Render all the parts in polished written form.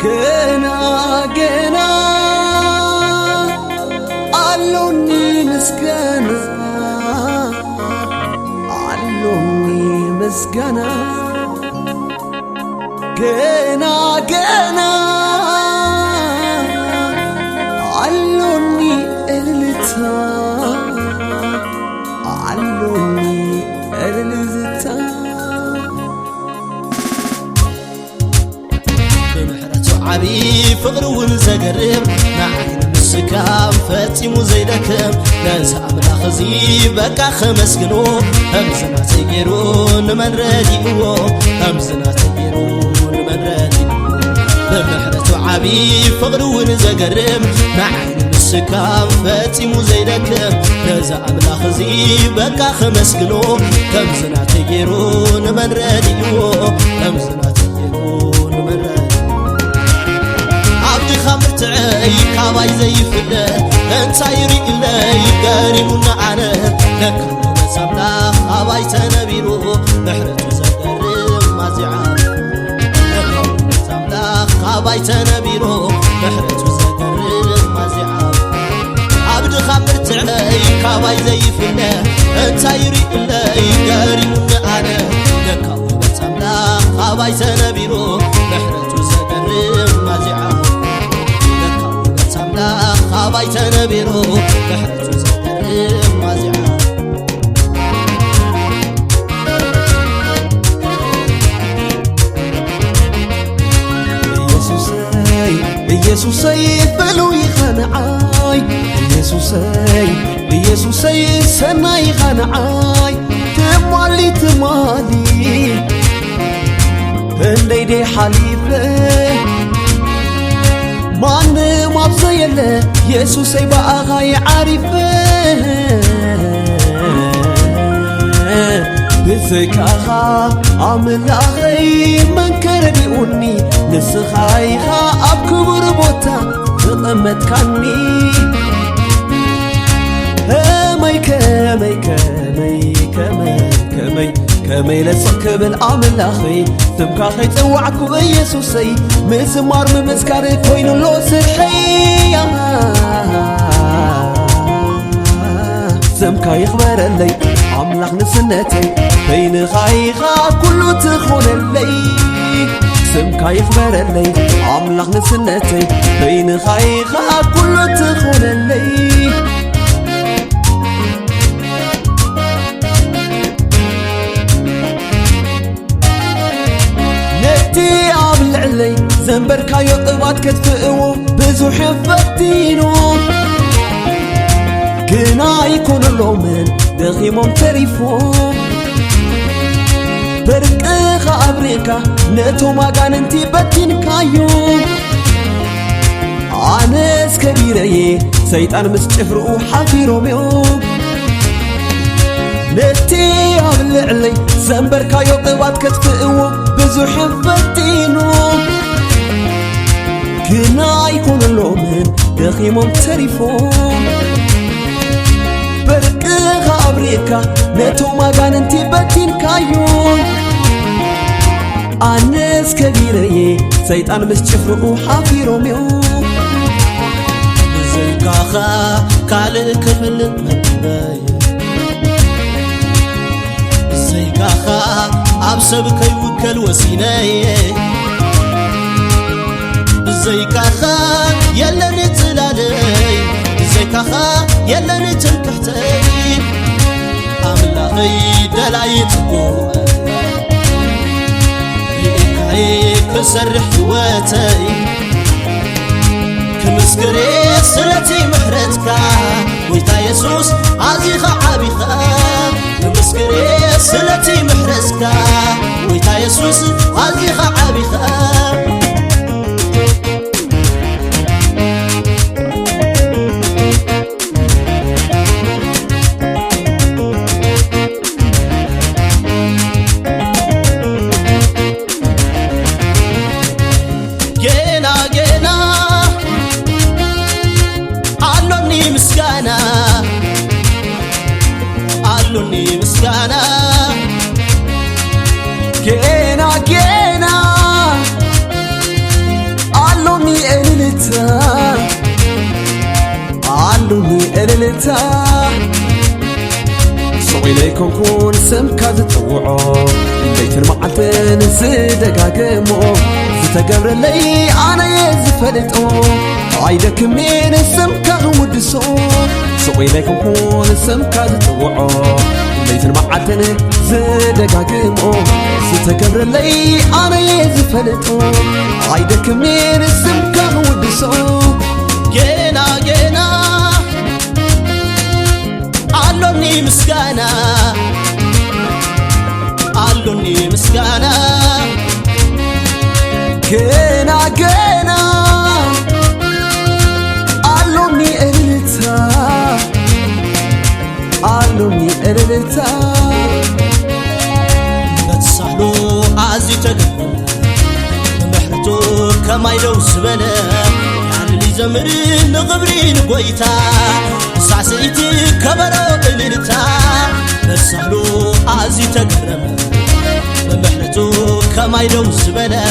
gena gena alloni misgana gena gena alloni elita بمحرة عبي فقر ونزقرب معين مسكام فاتيمو زيدكم ننسى أملا خزيبك خمسكنو همزنا تيجرون من راديو همزنا تيجرون من راديو بمحرة عبي فقر ونزقرب معين مسكام فاتيمو زيدكم ننسى أملا خزيبك خمسكنو همزنا تيجرون من راديو همزنا تيجرون من راديو عبد خمرت عي كاباي زي فله انت يري لي قارمنا انا لك مسمنا خاباي تنبيرو بحرته زقرم ما زعاب لك مسمنا خاباي تنبيرو بحرته زقرم ما زعاب عبد خمرت عي كاباي زي فله انت يري لي قارمنا انا لك مسمنا خاباي تنبيرو بحرته زقرم ما زعاب خاباي تنبيرو بحرته زقرم ما زعاب ኢየሱሰይ በለው ይኸነዓይ ኢየሱሰይ ሰናይ ይኸነዓይ ትማሊ እንደይዴ ሓሊፈ ማን ማብዘየለ ኢየሱሰይ በአኻይ ዓሪፈ بذكاها عملاخي من كرديوني نسخايها أبكبر بوتا تقمت كاني كمي لسكب العملاخي تبكاخي توعكو بيسوسي مزمار ممزكاري كوينو لو سرحي سمكا يخبر اللي عملاق نسنتي بين خايخا كله تخون اللي سمكا يخبر اللي عملاق نسنتي بين خايخا كله تخون اللي نتي عمل علي زنبركا يقبات كتفقو بزو حفتينو كنا يكون اللومن دخيمهم تريفهم برقخ أبريكا نتو ما كان انتي بتين كايوم عانس كبيري سيطان مسجفرو حفيرهم يوم نتي عمل علي زنبركا يقبات كتفقو بزو حفتينو كنا يكون اللومن دخيمهم تريفهم برقخ أبريكا نتو ما كان انتي بتين كايون عانس كبيري سيطان مسجفرو حفيرهم يوم زيكاخا كالك فلت مدباي زيكاخا عبسبك يوكل وسيناي زيكاخا يلا نتلالي زيكاخا يلا نتنكحتي أملاخي دلايتكو لإكعي كسرح جواتي كمسكري سلتي محرتك ويتا يسوس عزيخا عبيخا كمسكري سلتي محرتك ويتا يسوس عزيخا عبيخا مسكانا كينا علوني إلتا علوني إلتا صوي ليكم كون سمكة تطوعو بيت المعتن زدقاقمو زتقبر لي أنا يزفلتو عايدك من السمكة ودسو صوي ليكم كون سمكة تطوعو بيت المعتن زدقاقمو زتقبر لي أنا يزفلتو عايدك من السمكة ودسو جينا جينا علوني مسكانا علوني مسكانا جينا جينا علوني إلتا علوني إلتا بتسحلو عزي تقبل محرتو كما يدوس بلا يعني زمرين غبرين قويتا سعسيتي كبرو قللتا بتسحلو عزي تقبل محرتو كما يدوس بلا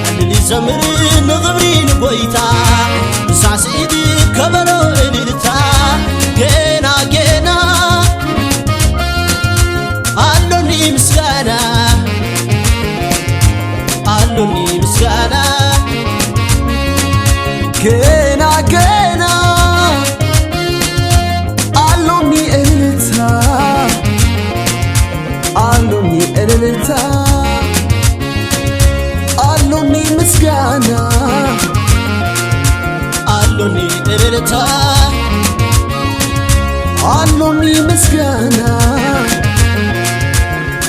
يعني زمرين غبرين قويتا سعسيتي كبرو قللتا جينا جينا علوني مسكانا علوني مسكانا جينا جينا علوني إلتا علوني إلتا علوني مسكانا علوني إلتا علوني مسكانا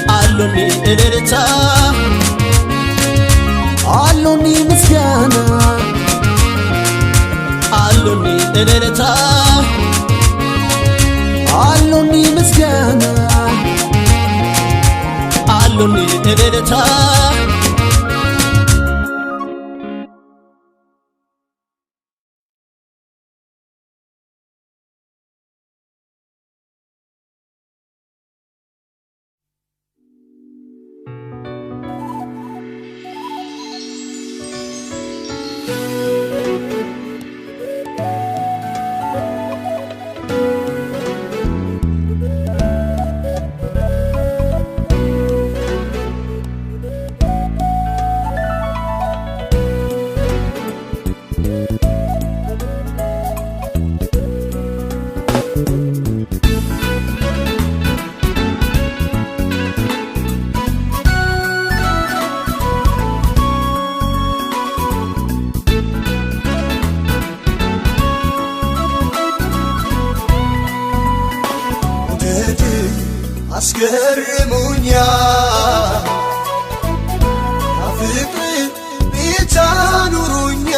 علوني إلتا علوني مسكانا علوني إلتا علوني مسكانا علوني إلتا አስገርሙኛ አፍቅር ቢታኑሩኛ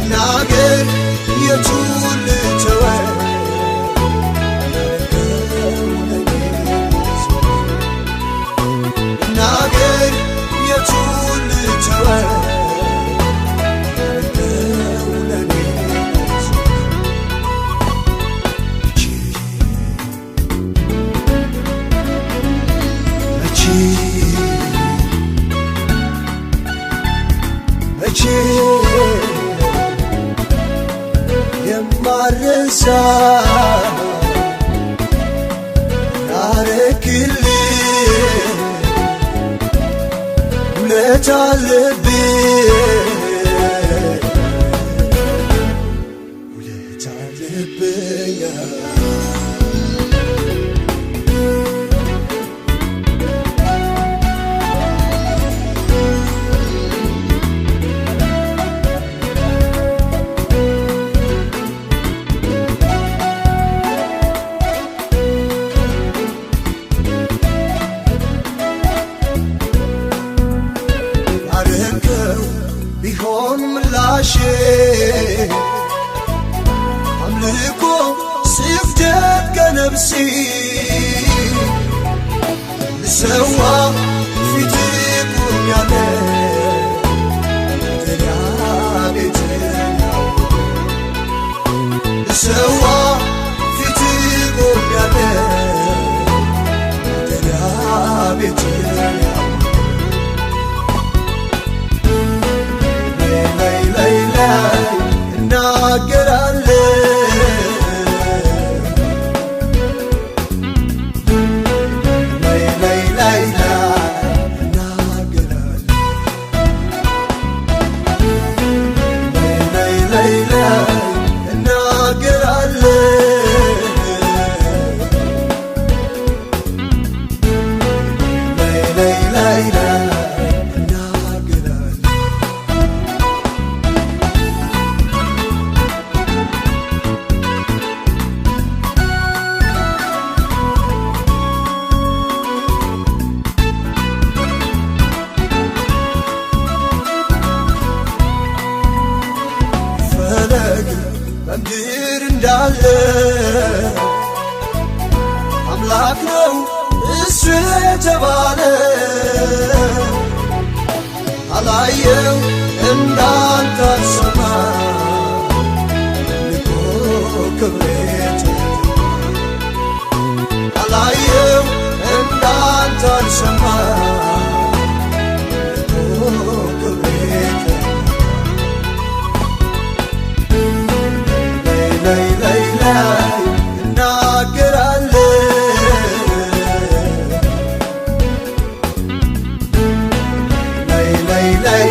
እናገር የቱን ልተወ እናገር የቱን ልተወ የማረሳ ያረክልኝ ውለታ አለብኝ ውለታ አለብኝ ቢሆን ምላሼ አምልኮ ስፍደት ከነፍሴ ልሰዋ ፊት ቆሜያለሁ ተሪያ ቤት ልሰዋ ፊት ቆሜያለሁ ተሪያ ቤት ላይ እናገራለሁ በምድር እንዳለ አምላክ ነው እሱ የተባለ አላየው እንዳንተ አልሰማ ልኮ ክብሬት አላየው እንዳንተ አልሰማ ልኮ ክብሬት ላይ እናገራለሁ ላይ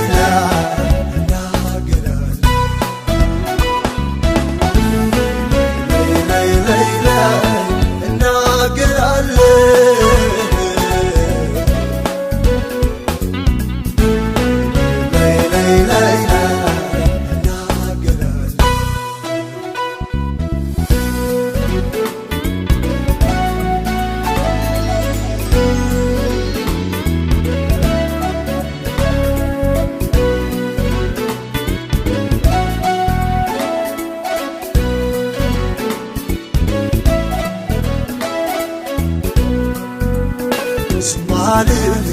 ስማልህ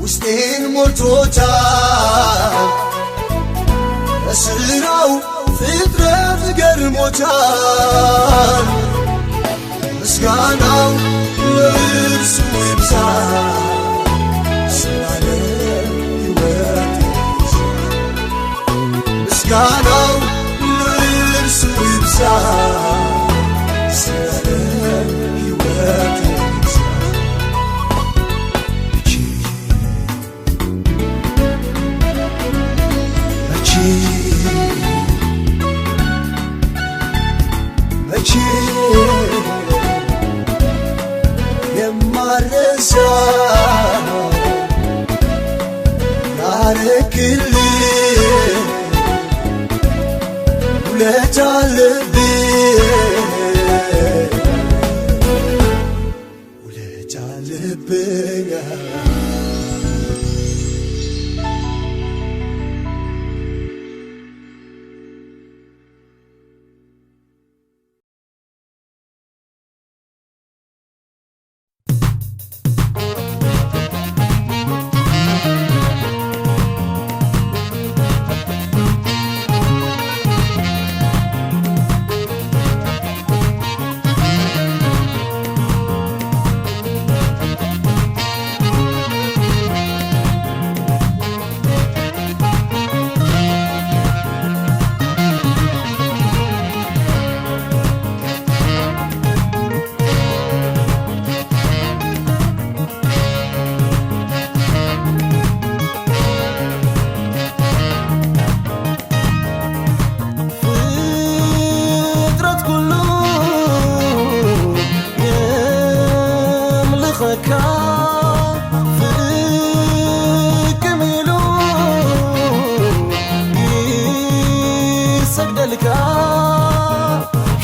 ውስጤን ሞልቶታል በስራው ፍጥረት ገርሞታል ምስጋናው ለእርሱ ይብዛ ስላለ ሕይወት ምስጋናው ለእርሱ ይብዛ ስላለ ሕይወት መቼ የማረሳው ያረክልኝ ውለታ አለብኝ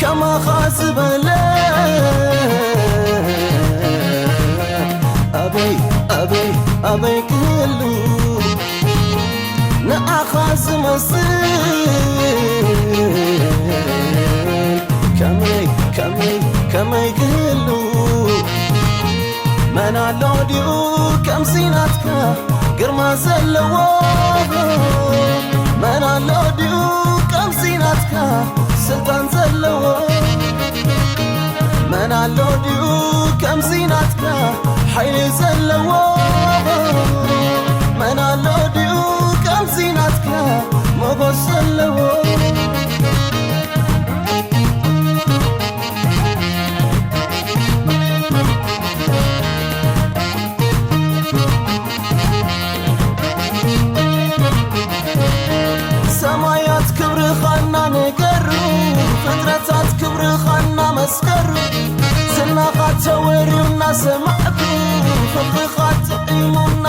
كما خاسب أبي كله نأخذ مسير كمي كله من علوديو كم سيناتك قرما سلوه من علوديو كم سيناتك سلطان سلوه من علوديو كم سيناتك حيلي سلوه من علوديو كم سيناتك مغو سلوه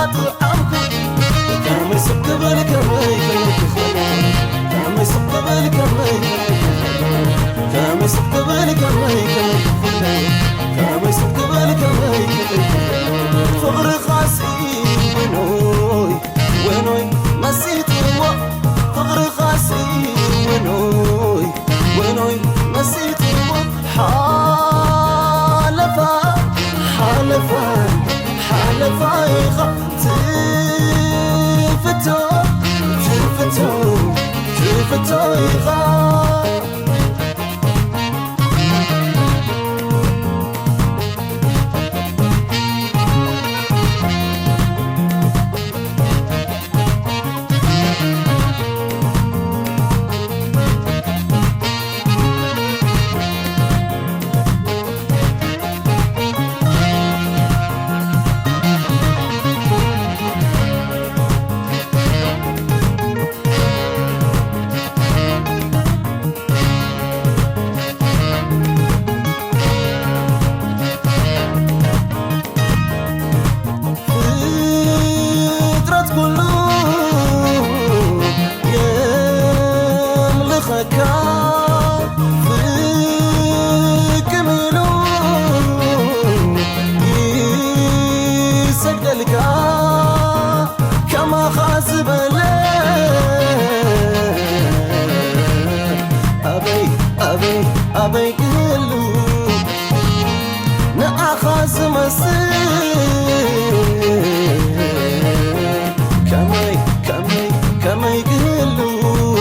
طعمكم كما يسقبل كما يسقبل كما يسقبل كما يسقبل كما فقر خاسي وينوي وينوي مسيت فقر خاسي وينوي وينوي مسيت حالفا حالفا حالفا تفتو تفتو تفتو كما خاسب أبي كهلو نأخاز كما يكهلو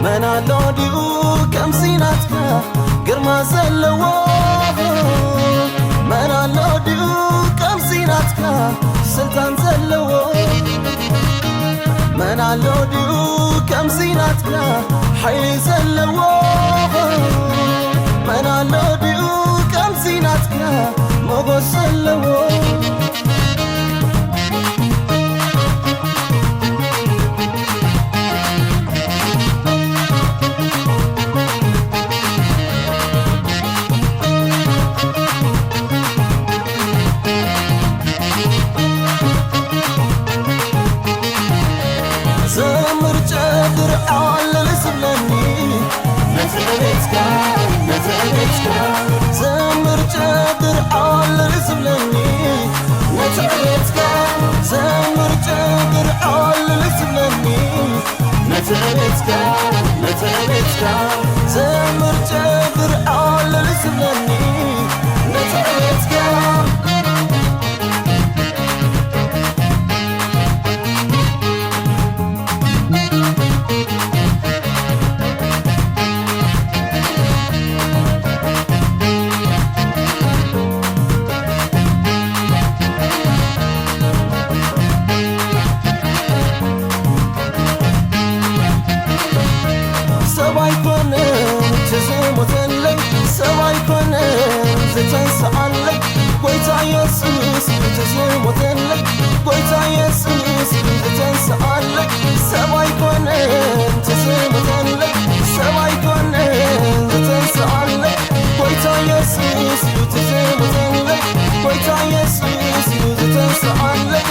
من علوديو كم سيناتك قرما زلوه من علوديو كم سيناتك سلطان زلوه من علوديو كم سيناتك حي زلوه من علوديو كم سيناتك مغو زلوه زمر جدر على لسلني نتعبتك زمر جدر على لسلني نتعبتك زمر جدر على لسلني نتعبتك زمر جدر على لسلني نتعبتك سوايكون زتنسألك قويتا يسوس تزموتلك قويتا يسوس زتنسألك سوايكون تزموتلك سوايكون زتنسألك قويتا يسوس تزموتلك قويتا يسوس زتنسألك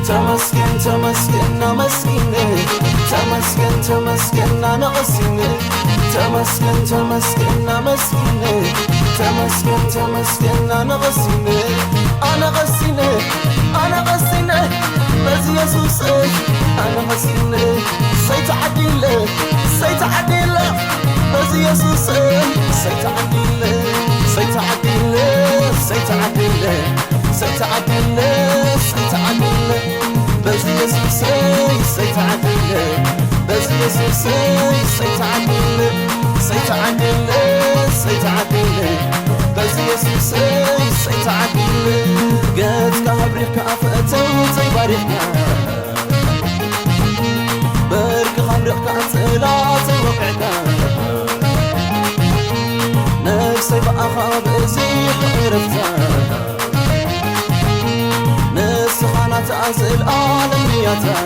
تمسكن تمسكن نمسكن تمسكن تمسكن نغسن تمسكن تمسكن نمسكن تمسكن تمسكن نغسن أنا غسن أنا غسن بس يسوس أنا غسن سيتعدل سيتعدل بس يسوس سيتعدل سيتعدل سيتعدل سيتعدل سيتعدل بس يسوس سيتعدل بس يسوس سيتعدل سيتعدل سيتعدل بس يسوس سيتعدل قد كابريك أفأتو تيباريكنا برك خبرك أتلا تيوقعنا نفسي بقى خاب أزيح عرفتها نسخنا تأزل عالميتها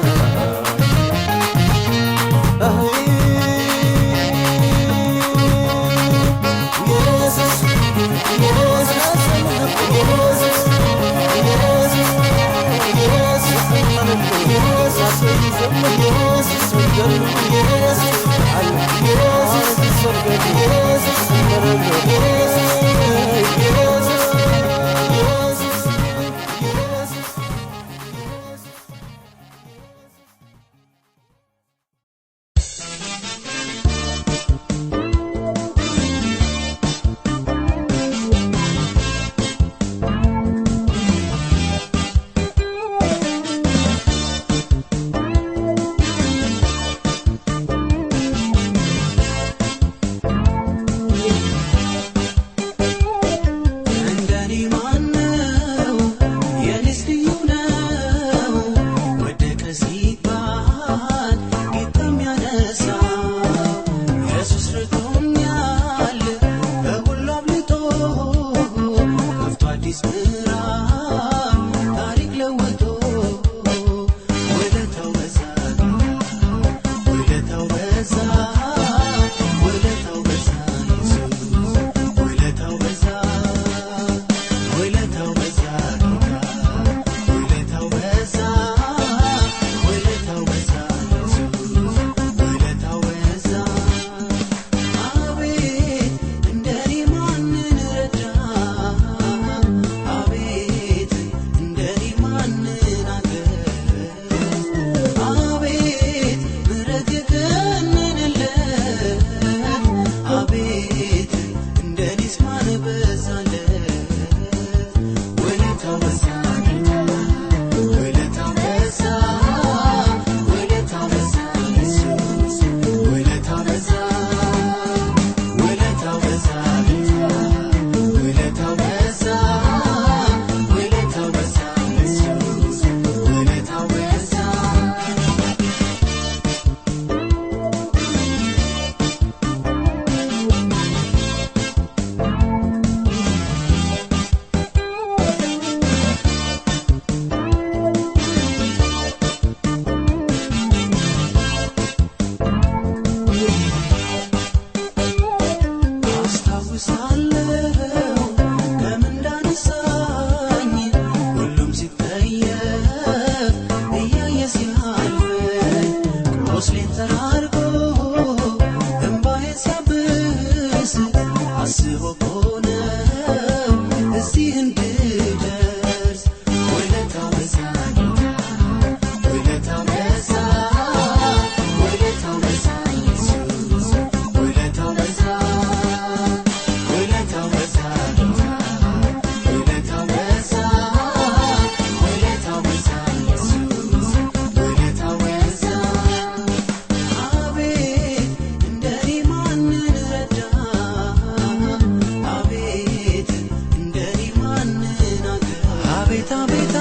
አቤት አቤት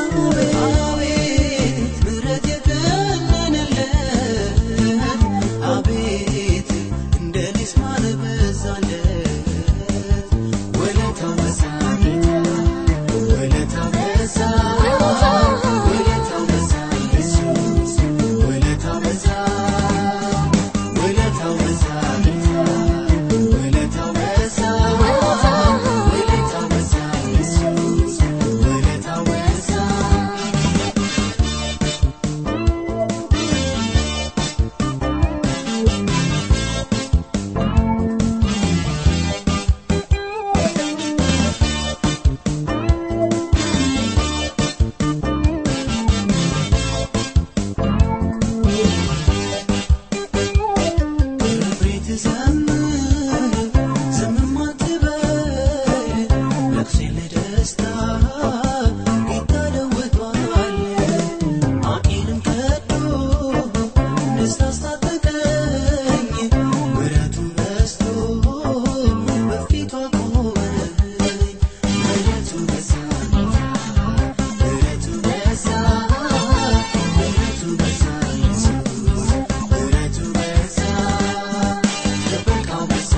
አቤት ምሕረት የተመነለት አቤት እንደ ሊስማን በዛለት ውለታው በዛ ውለታው በዛ ውለታው በዛ ኢየሱስ ውለታው በዛ ውለታው በዛ ውለታው በዛ ውለታው በዛ ኢየሱስ ውለታው በዛ ብሬት ዘምር ዝምም አትበል ለቅሶ ለደስታ ጌታ ለውጧል አቂንም ከዶ ደስታ አስታጠቀኝ ምሕረቱ በዝቶ በፊቱ አቆመኝ ምሕረቱ በዛ ምሕረቱ በዛ ምሕረቱ በዛ ኢየሱስ ምሕረቱ በዛ ጥበቃው በዛ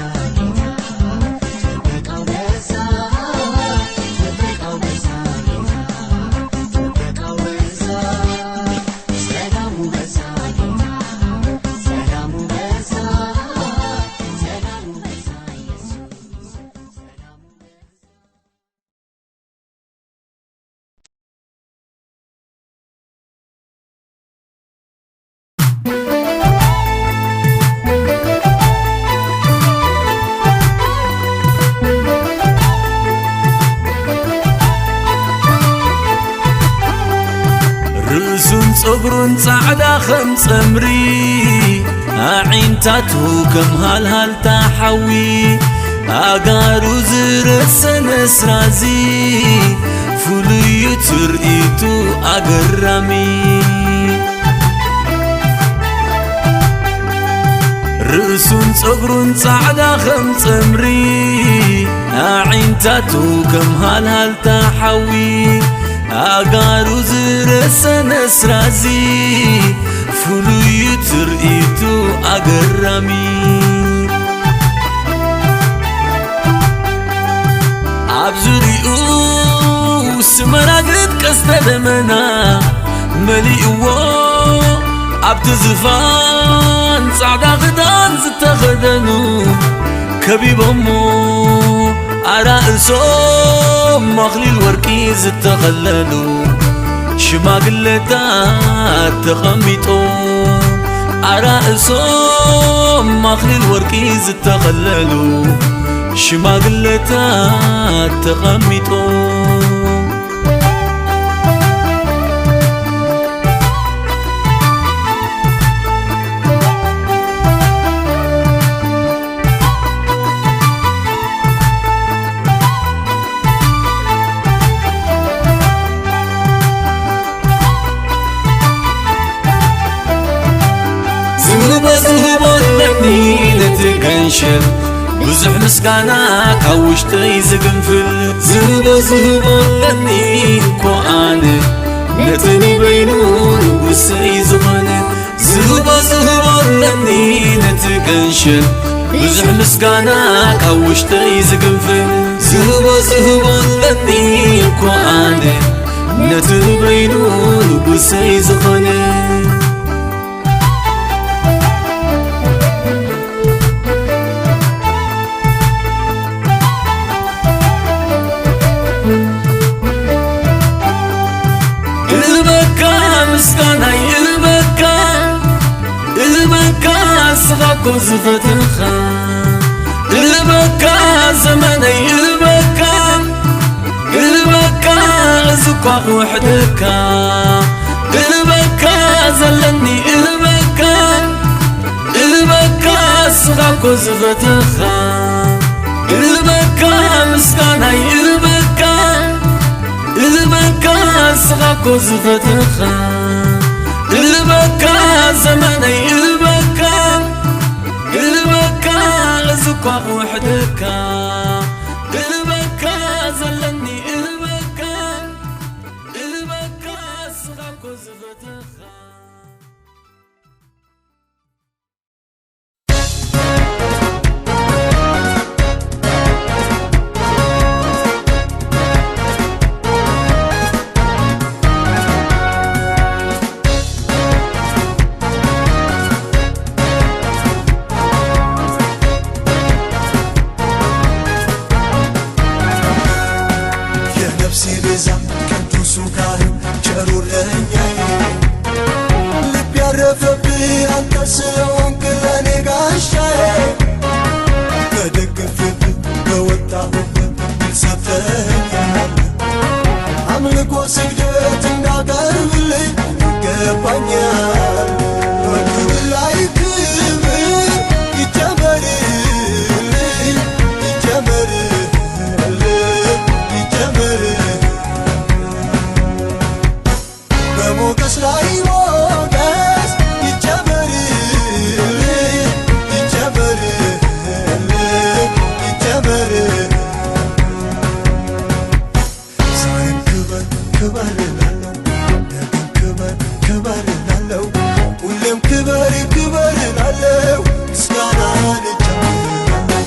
ጥበቃው በዛ ጥበቃው በዛ ጥበቃው በዛ ሰላሙ በዛ ሰላሙ በዛ ሰላሙ በዛ ኢየሱስ ሰላሙ ርእሱን ፀጉሩን ጻዕዳ ኸም ጸምሪ ኣዒንታቱ ከም ሃልሃልታ ሓዊ ኣጋሩ ዝረሰነ ስራዚ ፍሉይ ትርኢቱ ኣገራሚ ርእሱን ፀጉሩን ጻዕዳ ኸም ጸምሪ ኣዒንታቱ ከም ሃልሃልታ ሓዊ ኣጋሩ ዝረሰነ ስራዚ ፍሉይ ትርኢቱ ኣገራሚ ኣብ ዙርይኡ ስመራግድ ቀስተ ደመና መሊእዎ ኣብቲ ዝፋን ጻዕዳ ክዳን ዝተኸደኑ ከቢቦሞ ኣራእሶም መኽሊል ወርቂ ዝተኸለሉ ሽማግለታት ተቐሚጦም ኣራእሶም መኽሊል ወርቂ ዝተኸለሉ ሽማግለታት ተቐሚጦም نتقنشل بزح مسكانا كاوشتي زقنفل زهبو لني كواني نتني بينون وسي زغني زهبو لني نتقنشل بزح مسكانا كاوشتي زقنفل زهبو لني كواني نتني بينون وسي زغني سغاكو زفتنخا البكا زماني البكا زكوا وحدكا البكا زلني البكا سغاكو زفتنخا البكا مسكاني البكا سغاكو زفتنخا البكا زماني زكوا وحدكا البكا زلني ካህን ቸሩ እረኛዬ ልብ ያረፈብህ አንተ ስለሆንክ ለኔ ጋሻዬ ተደግፌብህ በወጣሁበት ድል ሰጥተኸኛል አምልኮ ስግደት እንዳቀርብልህ ይገባኛል በክብር ላይ ክብር ይጨመርልኝ ይጨመርልኝ በሞገስ ላይ ሞገስ ይጨመርልኝ ዛሬም ክበር ክበር እላለሁ ነገም ክበር ክበር እላለሁ ሁሌም ክበር ክበር እላለሁ ምስጋናህን እጨምራለሁ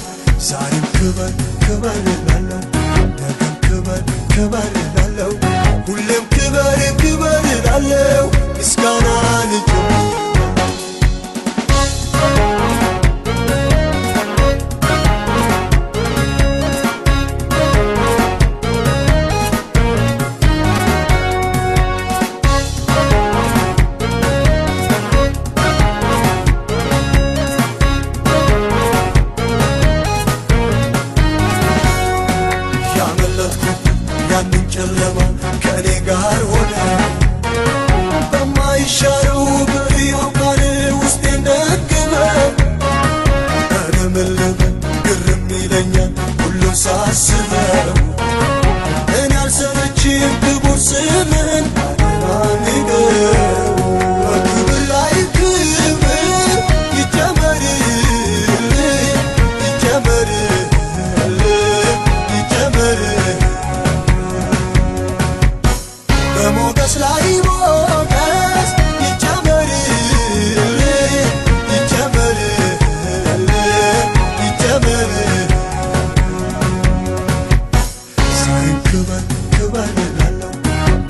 ዛሬም ክበር ክበር እላለሁ ነገም ክበር ክበር እላለሁ ሁሌም ክበር ክበር እላለሁ ምስጋናህን እጨምራለሁ ያንን ጨለማ ከእኔ ጋር ሆነ በማይሻረው በሕያው ቃል ውስጤን ደግፈህ ኧረ ምን ልበል ግርም ይለኛል ሁሉን ሳስበው እኔ አልሰለችም ክቡር ስምህን አደራ ንገረው በክብር ላይ ክብር ይጨመርልኝ በሞገስ ላይ ሞገስ ይጨመርልኝ ዛሬም ክበር ክበር እላለሁ ነገም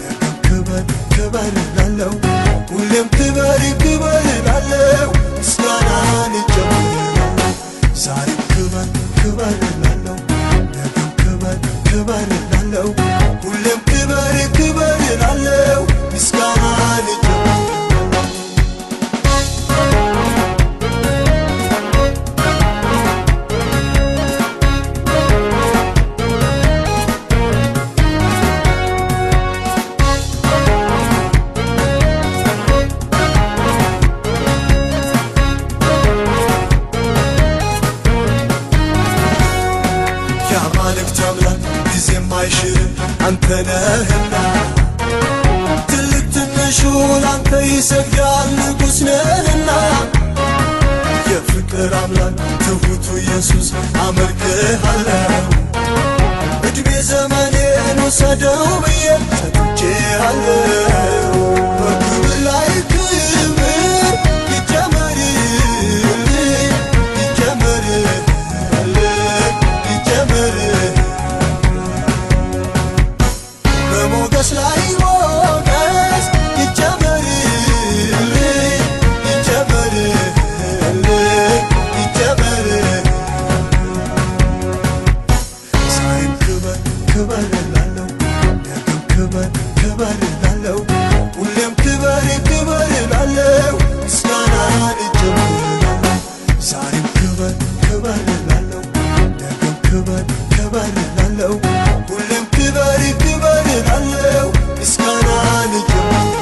ክበር ክበር እላለሁ ሁሌም ክበር ክበር እላለሁ ምስጋናህን እጨምራለሁ ዛሬም ክበር ክበር እላለሁ ነገም ክበር ክበር እላለሁ ሁሌም ክበር ክበር እላለሁ ምስጋናህን እጨምራለሁ የአማልክት አምላክ ጊዜ የማይሽር አንተ ነህና ትልቅ ትንሹ ላንተ ይሰግዳል ንጉሥ ነህና የፍቅር አምላክ ትሑቱ ኢየሱስ አመልክሃለሁ ዕድሜ ዘመኔን ውሰደው ብዬ ሰጥቼሃለሁ በክብር ላይ ክብር ይጨመርልኝ በሞገስ ላይ ሞገስ ይጨመርልኝ ዛሬም ክበር ክበር እላለሁ ነገም ክበር ክበር እላለሁ ሁሌም ክበር ክበር እላለሁ ምስጋናህን እጨምራለሁ ዛሬም ክበር ክበር እላለሁ ነገም ክበር ክበር እላለሁ ሁሌም ክበር ክበር እላለሁ ምስጋናህን እጨምራለሁ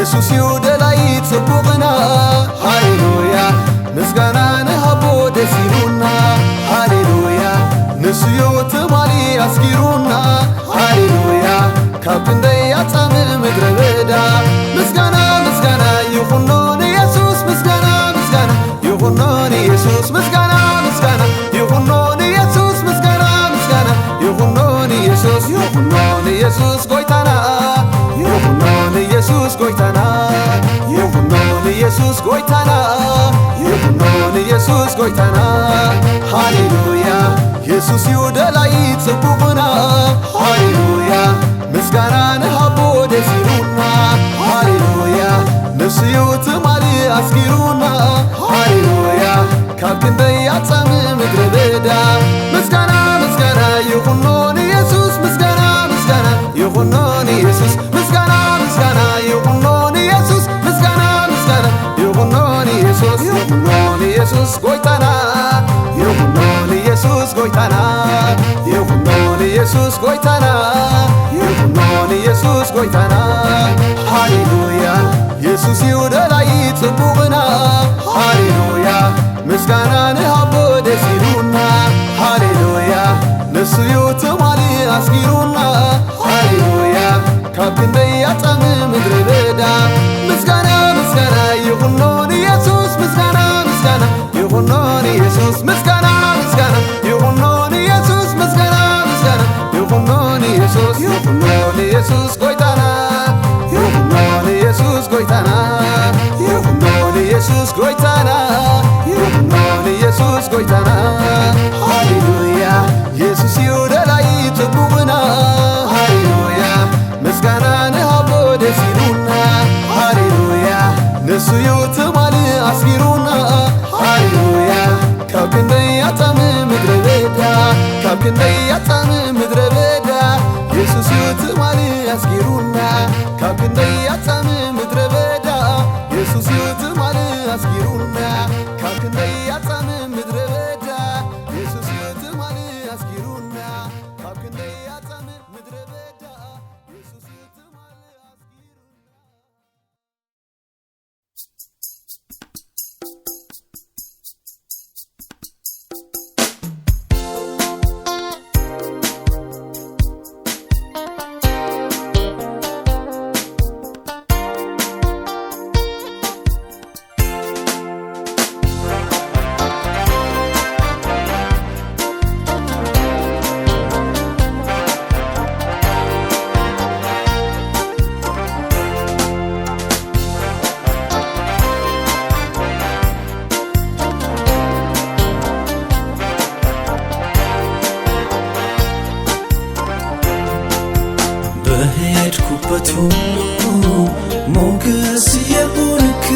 ኢየሱስ ይውደላይ ጽቡቕና ሃሌሉያ ምስጋና ንሃቦ ደስ ይሉና ሃሌሉያ ንስዩ ትማሊ አስጊሩና ሃሌሉያ ካብ ክንደይ ኣጻምዕ ምድረ በዳ ምስጋና ምስጋና ይኹኖ ንኢየሱስ ምስጋና ምስጋና ይኹኖ ንኢየሱስ ምስጋና ምስጋና ይኹኖ ንኢየሱስ ምስጋና ምስጋና ይኹኖ ንኢየሱስ ይኹኖ ንኢየሱስ ጎይታና ይኹኖ ንኢየሱስ ጎይታና ይኹኖ ንኢየሱስ ጎይታና ይኹኖ ንኢየሱስ ጎይታና ሃሌሉያ ኢየሱስ ይውደላይ ጽቡቕና ሃሌሉያ ምስጋና ንሃቦ ደስ ይሉና ሃሌሉያ ንስዩ ትማሊ አስጊሩና ሃሌሉያ ካብ ክንደይ ኣጻምዕ ምድረ በዳ ምስጋና ምስጋና ይኹኖ ንኢየሱስ ምስጋና ምስጋና ይኹኖ ንኢየሱስ ምስጋና ምስጋና ይኹኖ ንኢየሱስ ምስጋና ምስጋና ይኹኖ ንኢየሱስ ይኹኖ ንኢየሱስ ጎይታና ይኹኖ ንኢየሱስ ጎይታና ይኹኖ ንኢየሱስ ጎይታና ይኹኖ ንኢየሱስ ጎይታና ሃሌሉያ ኢየሱስ ይውደላይ ጽቡቕና ሃሌሉያ ምስጋና ንሃቦ ደስ ይሉና ሃሌሉያ ንስዩ ትማሊ አስጊሩና ሃሌሉያ ካብ ክንደይ ኣጻምዕ ምድረ በዳ ምስጋና ምስጋና ይኹኖ ንኢየሱስ ምስጋና ምስጋና ይኹኖ ንኢየሱስ ምስጋና ምስጋና ይኹኖ ንኢየሱስ ምስጋና ምስጋና ይኹኖ ንኢየሱስ ይኹኖ ንኢየሱስ ጎይታና ይኹኖ ንኢየሱስ ጎይታና ይኹኖ ንኢየሱስ ጎይታና ይኹኖ ንኢየሱስ ጎይታና ሃሌሉያ ኢየሱስ ይውደላይ ጽቡቕና ሃሌሉያ ምስጋና ንሃቦ ደስ ይሉና ሃሌሉያ ንስዩ ትማሊ አስጊሩና ሃሌሉያ ካብ ክንደይ ኣጻምዕ ምድረ በዳ ካብ ክንደይ ኣጻምዕ ምድረ በዳ ኢየሱስ እዩ ትማሊ አስጊሩና ካብ ክንደይ ኣጻምዕ ምድረ በዳ ኢየሱስ እዩ ትማሊ አስጊሩና ካብ ክንደይ ኣጻምዕ ምድረ በዳ ኢየሱስ እዩ ትማሊ አስጊሩና ካብ ክንደይ ኣጻምዕ ምድረ በዳ ኢየሱስ እዩ ትማሊ አስጊሩና በሄድኩበት ሁሉ ሞገስ የሆንክ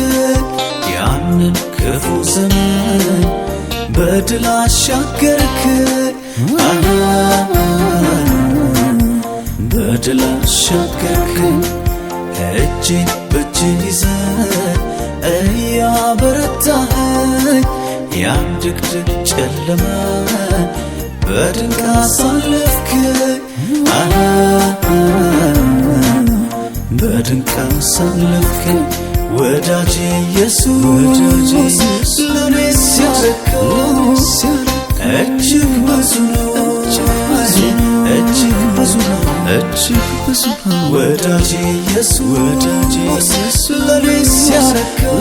ያንን ክፉ ዘመን በድል አሻገርክ በድል አሻገርክ እጄን በእጅህ ይዘህ እያበረታኸኝ ያን ድቅድቅ ጨለማ በድንቅ አሳለፍከኝ በድንቅ አሳለፍከኝ ወዳጄ ኢየሱስ ለኔስ ያረከው እጅግ ብዙ ነው እጅግ ብዙ ነው እጅግ ብዙ ነው ወዳጄ ኢየሱስ ለኔስ ያረከው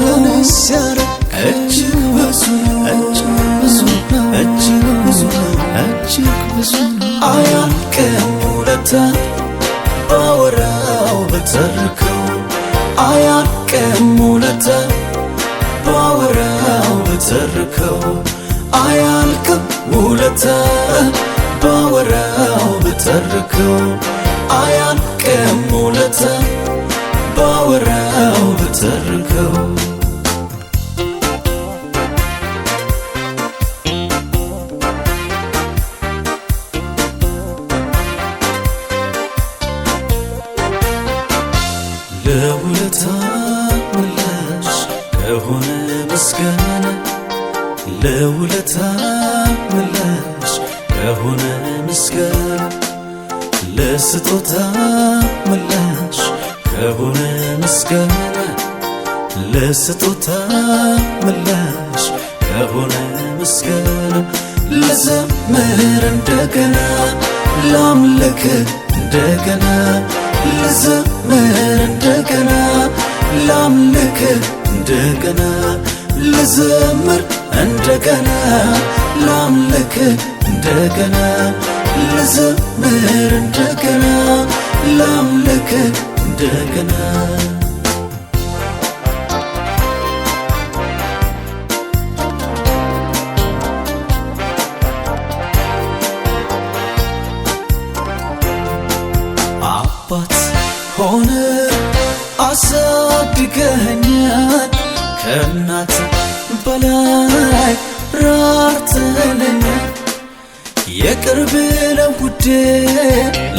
እጅግ ብዙ ነው እጅግ ብዙ ነው እጅግ ብዙ ነው እጅግ ብዙ ነው አያልቅም ውለታህ ባወራው በተርከው አያልቅም ውለታህ ባወራው በተርከው አያልቅም ውለታህ ባወራው በተርከው አያልቅም ውለታህ ባወራው በተርከው ለውለታ ምላሽ ከሆነ ምስጋና ለውለታ ምላሽ ከሆነ ምስጋና ለስጦታ ምላሽ ከሆነ ምስጋና ለስጦታ ምላሽ ከሆነ ምስጋና ልዘምር እንደገና ላምልክ እንደገና ልዘምር እንደገና ላምልክ እንደገና ልዘምር እንደገና ላምልክ እንደገና ልዘምር እንደገና ላምልክ እንደገና አባት ሆነ አሳድገኸኛል ከእናት በላይ ራርተኸኛል የቅርብ ለውዴ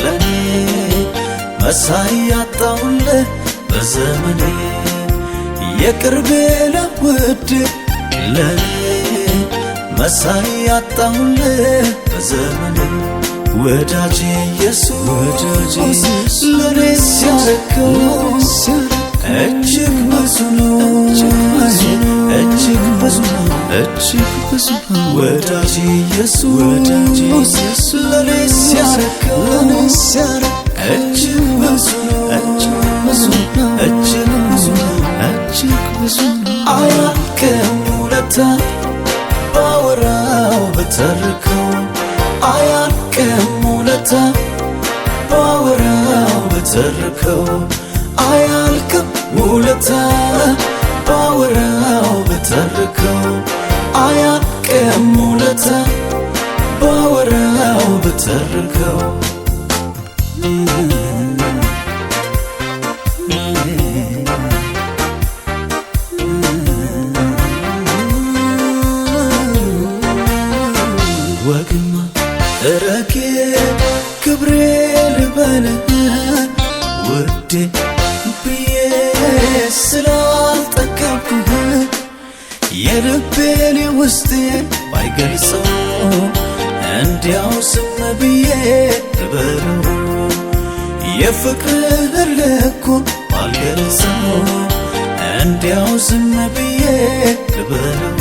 ለኔ መሳይ ያጣሁልህ በዘመኔ የቅርብ ለውዴ ለኔ መሳይ ያጣሁልህ በዘመኔ ወዳጄ ኢየሱስ ለኔ ሲያረከው እጅግ ብዙ ነው እጅግ ብዙ ነው እጅግ ብዙ ነው ወዳጄ ኢየሱስ ለኔ ሲያረከው እጅግ ብዙ ነው እጅግ ብዙ ነው እጅግ ብዙ ነው እጅግ ብዙ ነው አያልቅም ውለታ ባወራው በተርከው አያልቅም ውለታ ባወራው በተርከው አያልቅም ውለታ ባወራው በተርከው አያልቅም ውለታ ባወራው በተርከው ወግማ ረኬ ክብሬ ልበልህ ውዴ ብዬ ስላልጠቀምኩህ የልቤን ውስጤን ባይገልጸው እንዲያው ዝም ብዬ ልበለው የፍቅርህን ልኩን ባልገልጸው እንዲያው ዝም ብዬ ልበለው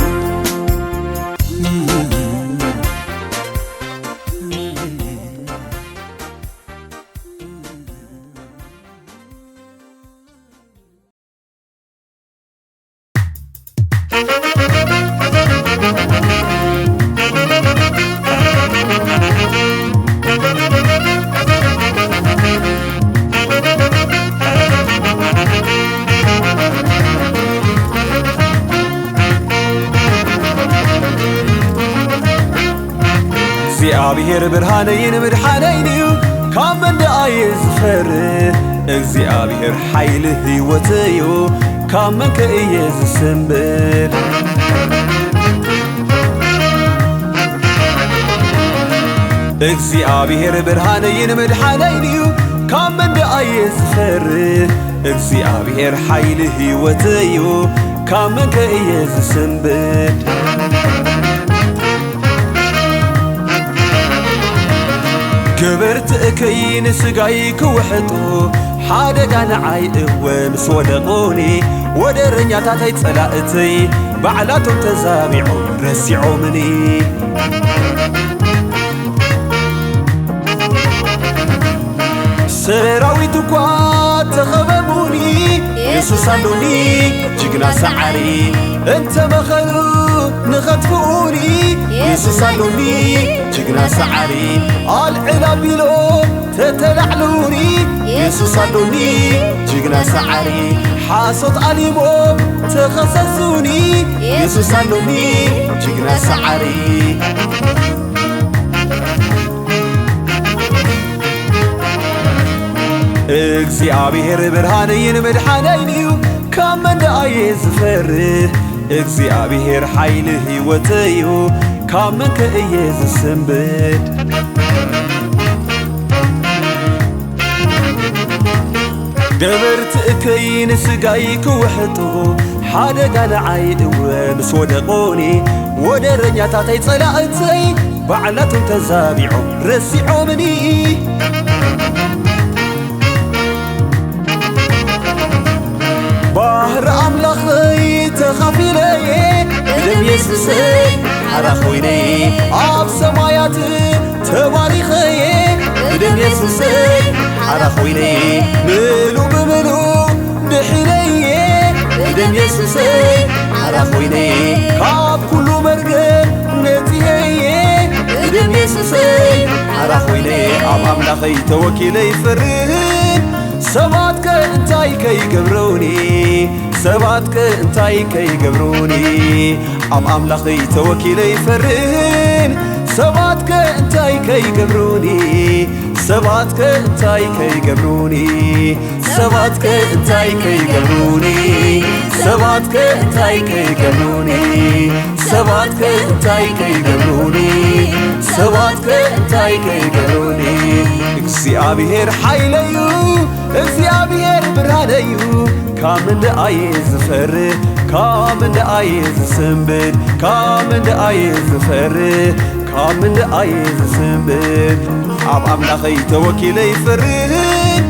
እግዚአብሔር ብርሃነይን ምድሓነይንዩ ካብ መንደኣየ ዝፈርህ እግዚአብሔር ሓይሊ ሕይወተዩ ካብ መንከ እየ ዝስምብል እግዚአብሔር ብርሃነይን ምድሓነይንዩ ካብ መንደኣየ ዝፈርህ እግዚአብሔር ሓይሊ ሕይወተዩ ካብ መንከ እየ ዝስምብል كبرت أكين سقاي كوحطو حادق أنا عايق ومس ودقوني ودرنيا تاتي تسلقتي بعلاتهم تزامعوا رسعوا مني سراوي تقوات تخببوني يسوس علوني جيقنا سعري انت مخلو نخطفوني يسوس علوني جيقنا سعري العلابيلو تتلعلوني يسوس علوني جيقنا سعري حاسط عليمو تخصصوني يسوس علوني جيقنا سعري እግዚአብሔር ብርሃነይን ምድሓነይንዩ ካብ መንደኣየ ዝፈርህ እግዚአብሔር ሓይሊ ሕይወተዩ ካብ መንከ እየ ዝስንብድ ገበርቲ እከይን ስጋይ ክውሕጡ ሓደጋ ንዓይ እወ ምስ ወደቆኒ ወደረኛታተይ ጸላእተይ ባዕላቶም ተዛቢዖም ረሲዖምኒ ኢየሱሰይ ሓራ ኾይነይ ኣብ ሰማያት ተባሪኸየ ብደም ኢየሱሰይ ሓራ ኾይነይ ምሉእ ብምሉእ ድሒነየ ብደም ኢየሱሰይ ሓራ ኾይነይ ካብ ኩሉ መርገም ነጺየየ ብደም ኢየሱሰይ ሓራ ኾይነይ ኣብ ኣምላኸይ ተወኪለ ይፈርህን ሰባት ከእንታይ ከይገብሩኒ ሰባት ከእንታይ ከይገብሩኒ ኣብ ኣምላኸይ ተወኪለ ይፈርህን ሰባት ከእንታይ ከይገብሩኒ ሰባት ከእንታይ ከይገብሩኒ ሰባት ከእንታይ ከይገብሩኒ ሰባት ከእንታይ ከይገብሩኒ ሰባት ከእንታይ ከይገብሩኒ ሰባት ከእንታይ ከይገብሩኒ እግዚአብሔር ኃይለዩ እግዚአብሔር ብርሃነዩ ካብ እንደኣየ ዝፈርህ ካብ እንደኣየ ዝስንብድ ካብ እንደኣየ ዝፈርህ ካብ እንደኣየ ዝስንብድ ኣብ ኣምላኸይ ተወኪለ ይፈርህን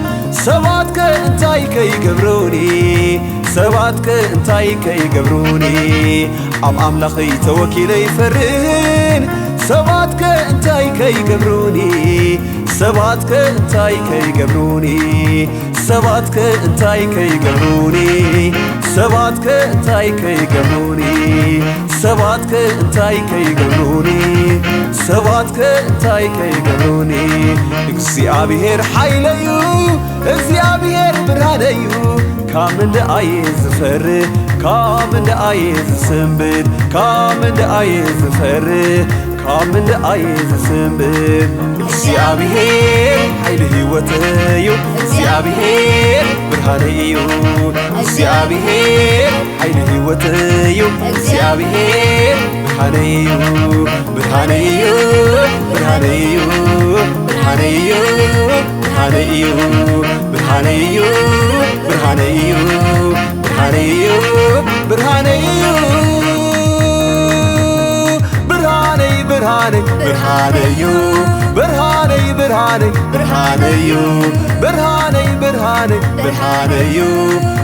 ሰባት ከእንታይ ከይገብሩኒ ሰባት ከእንታይ ከይገብሩኒ ኣብ ኣምላኸይ ተወኪለ ይፈርህን ሰባት ከእንታይ ከይገብሩኒ ሰባት ከእንታይ ከይገብሩኒ ሰባት ከእንታይ ከይገብሩኒ ሰባት ከእንታይ ከይገብሩኒ ሰባት ከእንታይ ከይገብሩኒ ሰባት ከእንታይ ከይገብሩኒ እግዚአብሔር ኃይለዩ እግዚአብሔር ብርሃነዩ ካብ እንደኣየ ዝፈርህ ካብ እንደኣየ ዝስንብድ ካብ እንደኣየ ዝፈርህ ካብ እንደኣየ ዝስንብድ እግዚአብሔር ኃይሊ ሕይወተዩ እግዚአብሔር ብርሃነይ እዩ እግዚአብሔር ኃይሊ ሕይወተዩ እግዚአብሔር ብርሃነይ እዩ ብርሃነይ እዩ ብርሃነይ እዩ ብርሃነይ እዩ ብርሃነይ እዩ ብርሃነይ እዩ ብርሃነይ እዩ ብርሃነይ እዩ ብርሃነይ እዩ ብርሃነይ ብርሃነዩ ብርሃነይ ብርሃነይ ብርሃነዩ ብርሃነይ ብርሃነይ ብርሃነዩ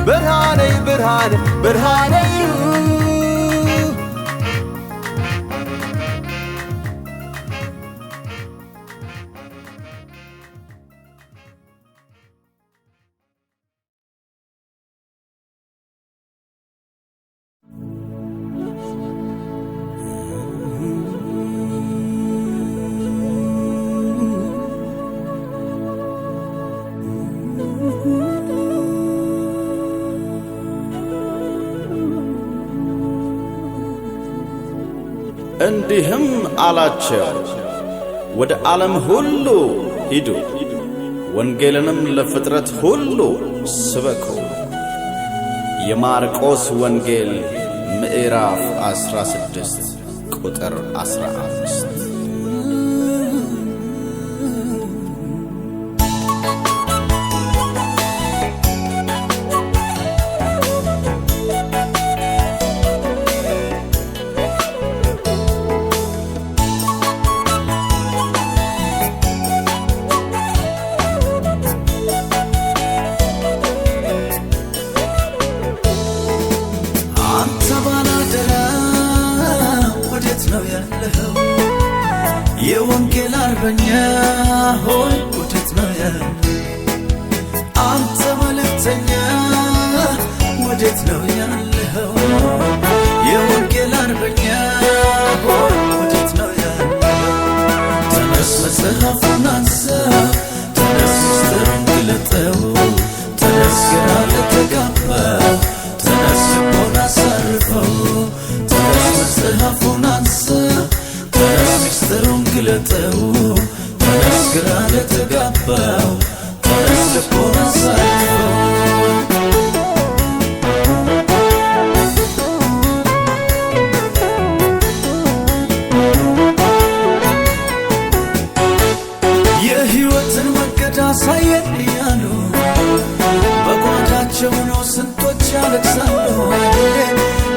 ብርሃነይ ብርሃነይ ብርሃነዩ እንዲህም አላቸው ወደ ዓለም ሁሉ ሂዱ ወንጌልንም ለፍጥረት ሁሉ ስበኩ። የማርቆስ ወንጌል ምዕራፍ 16 ቁጥር 15። የወንጌል አርበኛ ሆይ ወዴት ነው ያለው? አንተ መልእክተኛ ወዴት ነው ያለው? የወንጌል አርበኛ ሆይ ወዴት ነው ያለው? ተነስ መጽሐፉን አንሳ፣ ተነስ ምስጢሩን ግለጠው፣ ተነስ ግራ ለተጋባው፣ ተነስ ልቦን አሳርፈው፣ ተነስ መጽሐፉን አንሳ፣ ተነስ ምስጢሩን ግለጠው፣ ተነስ ግራ ለተጋባው፣ ተነስ ልቦን አሳርፈው። የሕይወትን መንገድ አሳየን እያሉ በጓዳቸው ነው ስንቶች ያለቅሳሉ።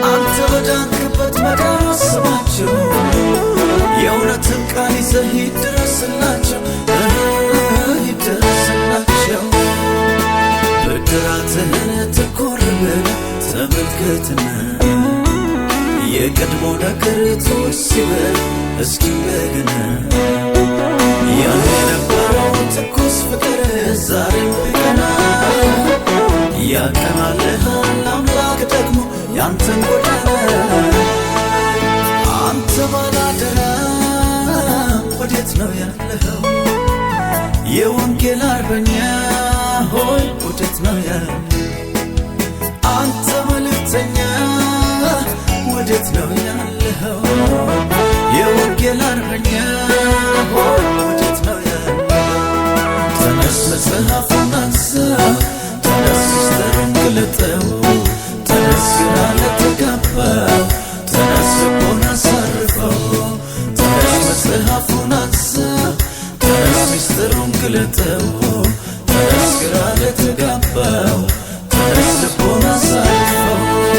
አንተ በዳንክበት መዳን አስባቸው፣ የእውነትን ቃል ይዘህ ይድረስላቸው፣ ይድረስላቸው። ብድራትህን ትኩር ብለህ ተመልከትና የቀድሞ ነገር توسيبه اسكي بغنا يعني نبرو تكوس فكر زاري بغنا يا كمال لها الأملاك دقمو يانتن قدانا أنت بلادنا وديتنا يالهو يوانجل أربنيا هوي وديتنا يالهو أنت ملكتنيا وديتنا يالهو يوانجل أربنيا هوي وديتنا يالهو تنس مسها فننسى تنس مسترن قلتو تنس قرالة تقبل تنس بونا صرفو تنس مسها فننسى تنس مسترن قلتو تنس قرالة تقبل تنس بونا صرفو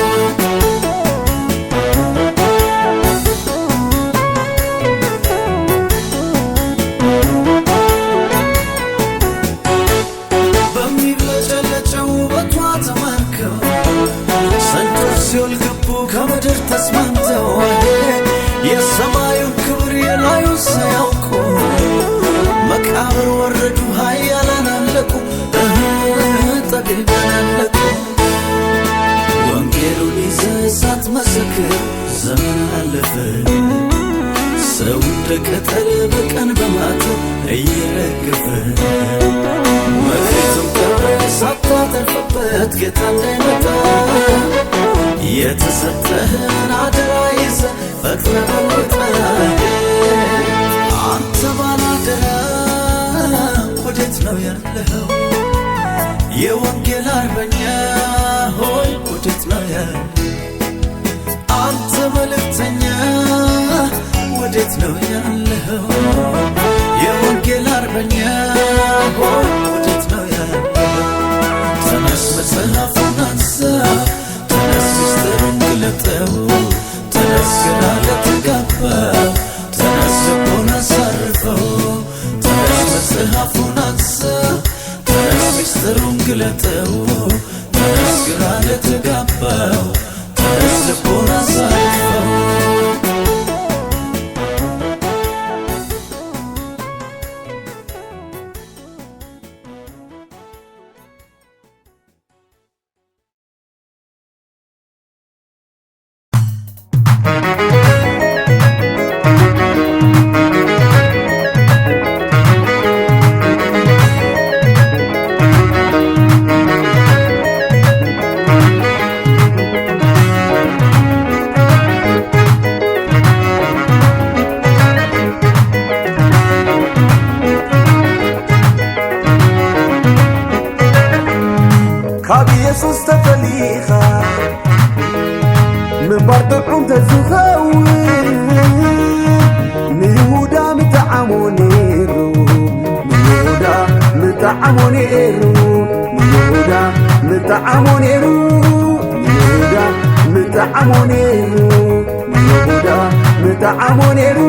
كمدر تسمنتو يا سمايو كبر يا لايو سيوكو مكابر وردو هاي لنا لكو طبيبنا لكو وانجيلو ليزا سات مسكر زمن علفه سودك تلبك أنا بماتو يرقفه مكيتم كبر ساتا ترفبت قتال دينتا يتسطهن عدرايز فكرة بالوطاية أنت بلادنا وديتنا يالهو يوانجل أربنيا هوي وديتنا يالهو أنت ملكتنيا وديتنا يالهو يوانجل أربنيا هوي وديتنا يالهو تنس مسها فننسى تنس مسترن قلتو تنس قرالة تقبل تنس بونا صرفو تنس مسها فننسى تنس مسترن قلتو تنس قرالة تقبل تنس بونا صرفو ኢየሱስ ተፈሊኻ ምንባር ጥዑም ተዝኸውን ንይሁዳ ምተዓሞ ነይሩ ንይሁዳ ምተዓሞ ነይሩ ንይሁዳ ምተዓሞ ነይሩ ንይሁዳ ምተዓሞ ነይሩ ንይሁዳ ምተዓሞ ነይሩ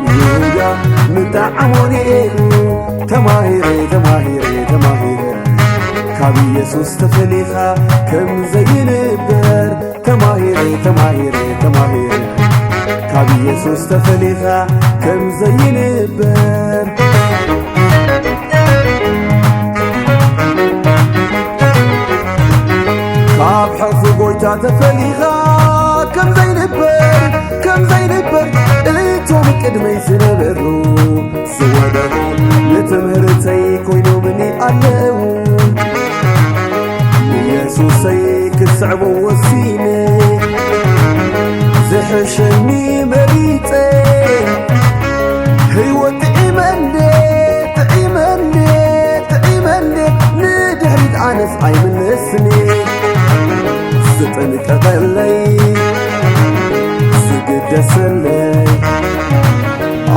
ንይሁዳ ምተዓሞ ነይሩ ተማሂረ ተማሂረ ተማሂረ ካብ ኢየሱስ ተፈሊኻ ከም ዘይንበር ተማሂረ ተማሂረ ተማሂረ ካብ ኢየሱስ ተፈሊኻ ከም ዘይንበር ካብ ሕርፊ ጎይታ ተፈሊኻ ከም ዘይንበር እቶም ቅድመይ ዝነበሩ ዝወደቑ ንትምህርተይ ኮይኖምኒ ኣለዉ ኢየሱሰይ ክስዕቦ ወሲነ ዝሕሸኒ መሪፀ ህይወት ጥዒመኒ ንድሕሪት ኣነስ ኣይምለስኒ ዝጥንቀቐለይ ዝግደሰለይ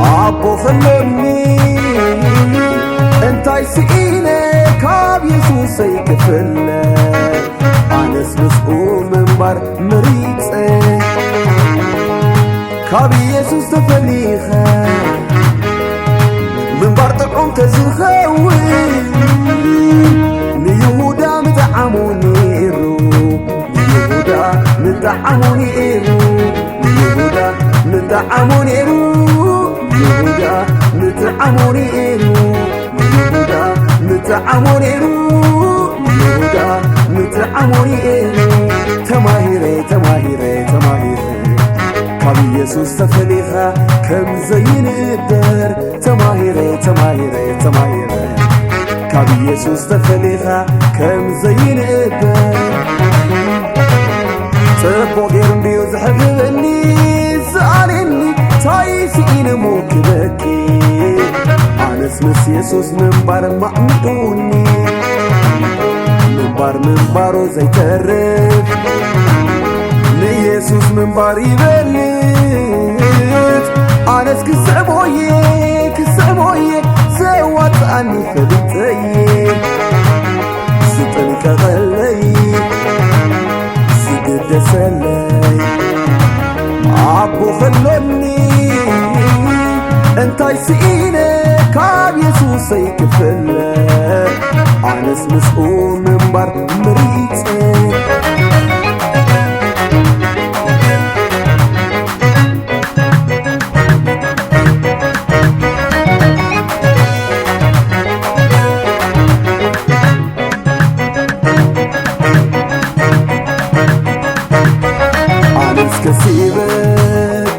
ኣቦ ኸሎኒ እንታይ ስኢነ ካብ ኢየሱሰይ ክፍለ ኣነስ ምስኡ ምንባር መሪፀ ካብ ኢየሱስ ተፈሊኸ ምንባር ጥዑም ተዝኸውን ንይሁዳ ምተዓሞ ነይሩ ንይሁዳ ምተዓሞ ነይሩ ንይሁዳ متعمونينو يهودا متعمونينو يهودا متعمونينو تماهيري تماهيري تماهيري كاب يسوس تفليخا كم زين الدار تماهيري تماهيري تماهيري كاب يسوس تفليخا كم زين الدار تبو غير بيو زحبني زعلني تايسين موكبكي أنا اسمس يسوس منبار مأمدوني منبارو زي ترف ليسوس منبار يبلت أنا كسعبوي زوات عني خلطي ستني كغلي سجد سلي عبو خلوني انتاي سئيني كاب يسوس يكفلك عنس مسؤول منبر مريتي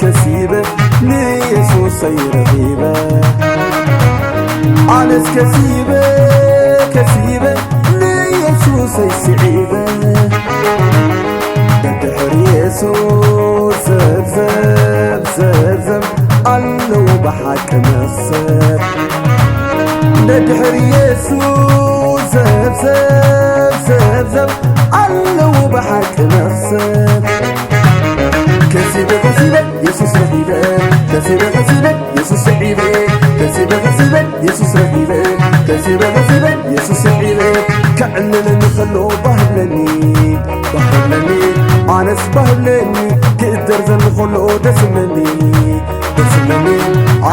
كسيبة ليسوس يرغيبة عنس كسيبة ليسوس يسعيبة دحر يسوس زبزب الله بحق نصر دحر يسوس زبزب الله بحق نصر كسيبة يسوس رهيبة كسيبة يسوس سعيبة كسيبة يسوس رهيبة كسيبة يسوس سعيبة كأننا نخلو بهلني أنس بهلني كقدر زن نخلو دسمني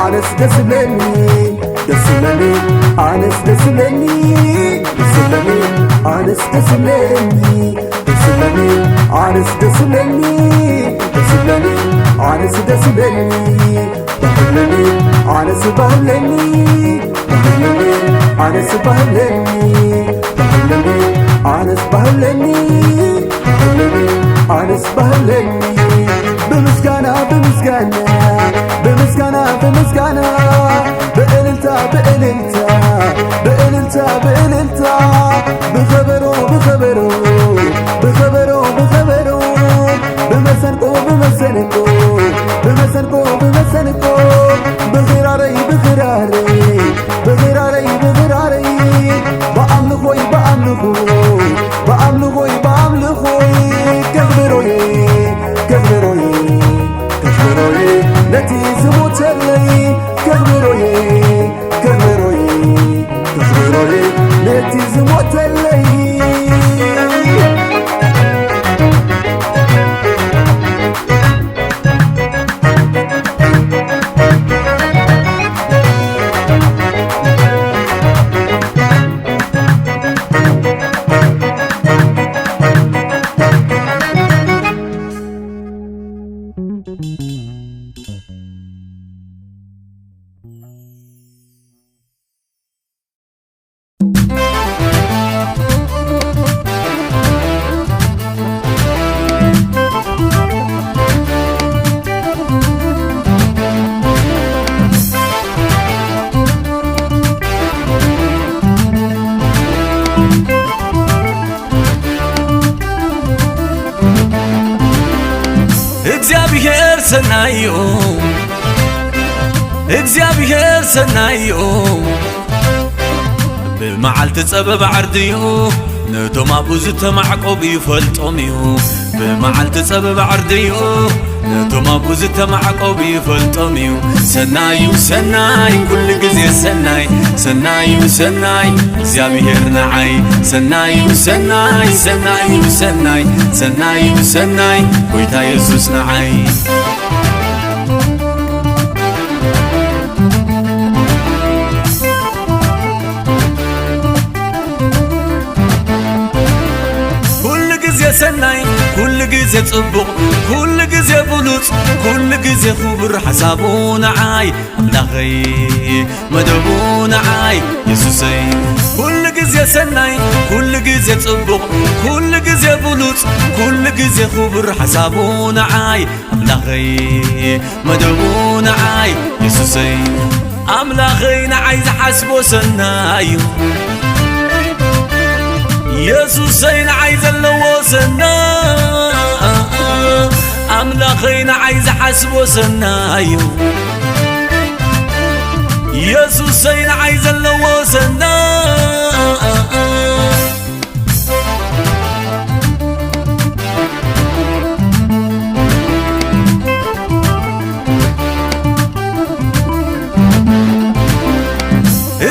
أنس دسمني أنس دسمني أنس دسمني أنس دسمني أنس دسمني بهلني أنس بهلني أنس بهلني أنس بهلني أنس بهلني بمسكانة بقللتا بخبرو بمسنكو بغراري بأملخوي كغبروي نتي زموتلي كغبروي نتي زموتلي እግዚአብሔር ሰናዩ بمعلت صبب عرديو نتوم ابوز تمعقب يفلطميو بمعلت صبب عرديو نتوم ابوز تمعقب يفلطميو سناي كل غزي سناي እግዚአብሔር نعي سناي ويتا يسوس نعي كل جزء صبغ كل جزء بلوص كل جزء خبر حسابون عاي أملاخي مدبون عاي يسوسي كل جزء سناي كل جزء صبغ كل جزء بلوص كل جزء خبر حسابون عاي أملاخي مدبون عاي يسوسي أملاخينا عايز حسبو سنايو يسوسين عايز اللوسنا أملاخينا عايز حسبو سنايو يسوسين عايز اللوسنا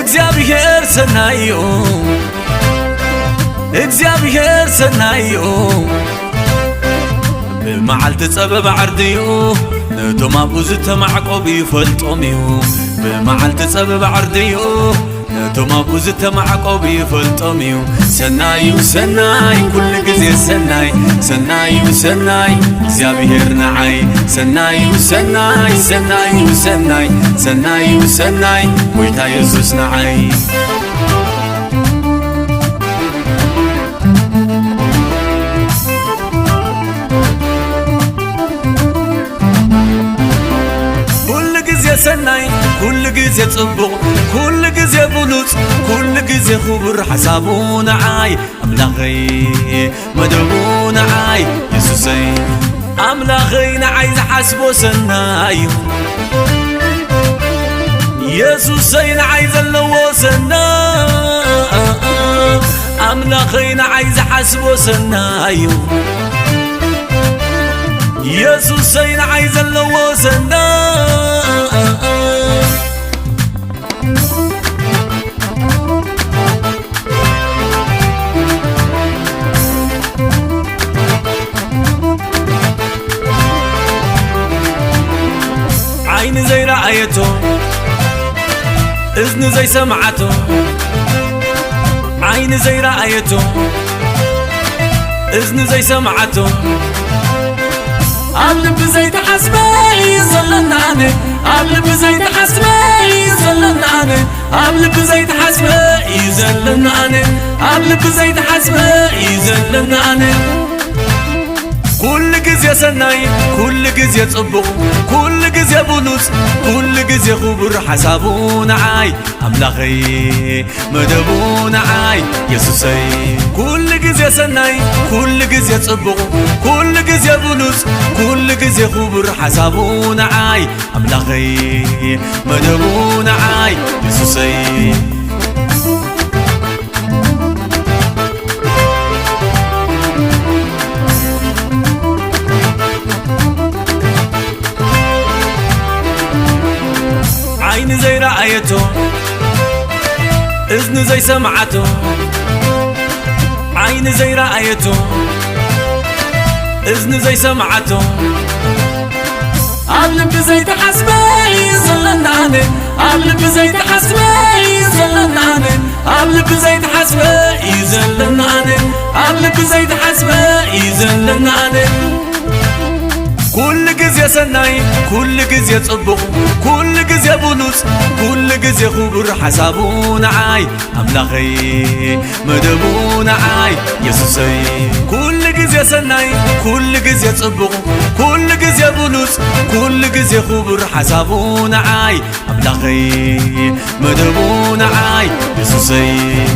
እግዚአብሔር ሰናዩ እግዚአብሔር ሰናዩ بمعلت صبب عرديو نتوما بوز تمعقب يفلطوميو بمعلت صبب عرديو نتوما بوز تمعقب يفلطوميو سنايو سناي كل جزء سناي سنايو سناي እግዚአብሔር نعاي سنايو سناي سنايو سناي سنايو سناي ويتا يسوس نعاي سناي كل جزء صبغ كل جزء بلوص كل جزء خبر حسابون عاي أملاخي مدبون عاي يسوسي أملاخينا عايز حسبو سناي يسوسي عايز اللوسنا أملاخينا عايز حسبو سناي يسوسي عايز اللوسنا عين زي رأيته إذن زي سمعته عين زي رأيته إذن زي سمعته قلب زي تحسبي يظلنا عني قلب زي تحسبي يظلنا عني قلب زي تحسبي يظلنا عني قلب زي تحسبي يظلنا عني كل جزء سناي كل جزء صبغ كل جزء بلوص كل جزء خبر حسابون عاي أملاخي مدبون عاي يسوسي كل جزء سناي كل جزء صبغ كل جزء بلوص كل جزء خبر حسابون عاي أملاخي مدبون عاي يسوسي عين زي رأيته إذن زي سمعته عين زي رأيته إذن زي سمعته قلب زي تحسبي يظلنا عني قلب زي تحسبي يظلنا عني قلب زي تحسبي يظلنا عني قلب زي تحسبي يظلنا عني كل جزء سناي كل جزء صبغ كل جزء بلوص كل جزء خبر حسابون عاي أملاخي مدبون عاي يسوسي كل جزء سناي كل جزء صبغ كل جزء بلوص كل جزء خبر حسابون عاي أملاخي مدبون عاي يسوسي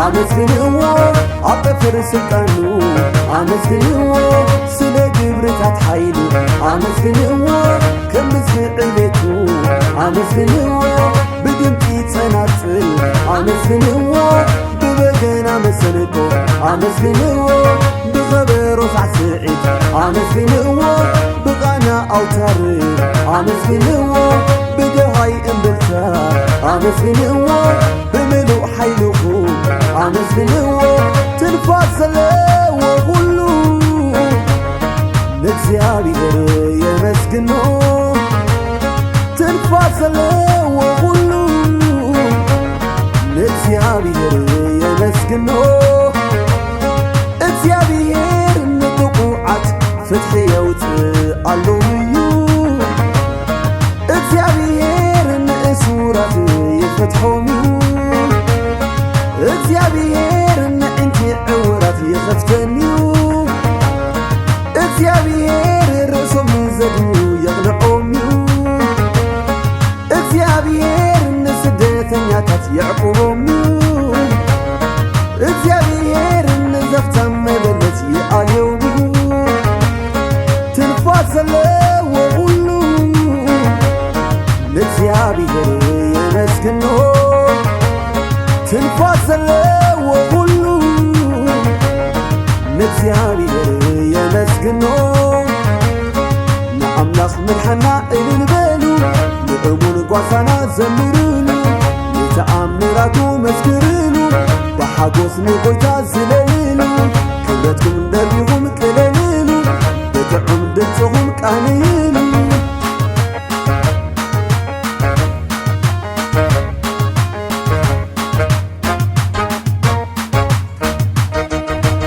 አመስግንዎ አጠፍር ስልጣኑ አመስግንዎ ስለ ግብር ብርታት ሓይሉ ኣመስግንዎ ከምዝክዕ ቤቱ ኣመስግንዎ ብድምፂ ጸናጽል ኣመስግንዎ ብበገና መሰንቆ ኣመስግንዎ ብኸበሮ ሳዕስዒት ኣመስግንዎ ብቓና ኣውታር ኣመስግንዎ ብደሃይ እምብልታ ኣመስግንዎ ብምሉእ ሓይልኹም ኣመስግንዎ ትንፋስ ዘለዎ ሁሉ ንእግዚአብሔር የመስግኖ ትንፋስ ዘለዎ ሁሉ ንእግዚአብሔር የመስግኖ እግዚአብሔር ንጥቁዓት ፍትሒ የውፅእ ኣለው እዩ እግዚአብሔር ንእሱራት ይፍትሖም እዩ እግዚአብሔር ንዕንቲ ዕውራት ይኸፍተን እዩ እግዚአብሔር ርእሶም ዘድዩ የቕንዖም እዩ እግዚአብሔር ንስደተኛታት የዕቁቦም እዩ እግዚአብሔር ንዘፍታም መበለት ይኣልዮም እዩ ትንፋስ ዘለዎ ሁሉ ንእግዚአብሔር የመስግኖ ትንፋስ ዘለዎ ሁሉ ንእግዚአብሔር የመስግኖ ንኣምላኽ ምድሓና እልል በሉ ንእሙን ጓሳና ዘምርሉ ንተኣምራቱ መስክርሉ ብሓጎስ ንጎይታ ዝለልሉ ክብረትኩም ደርቢኹም ቅለልሉ ብጥዑም ድምፅኹም ቃንይሉ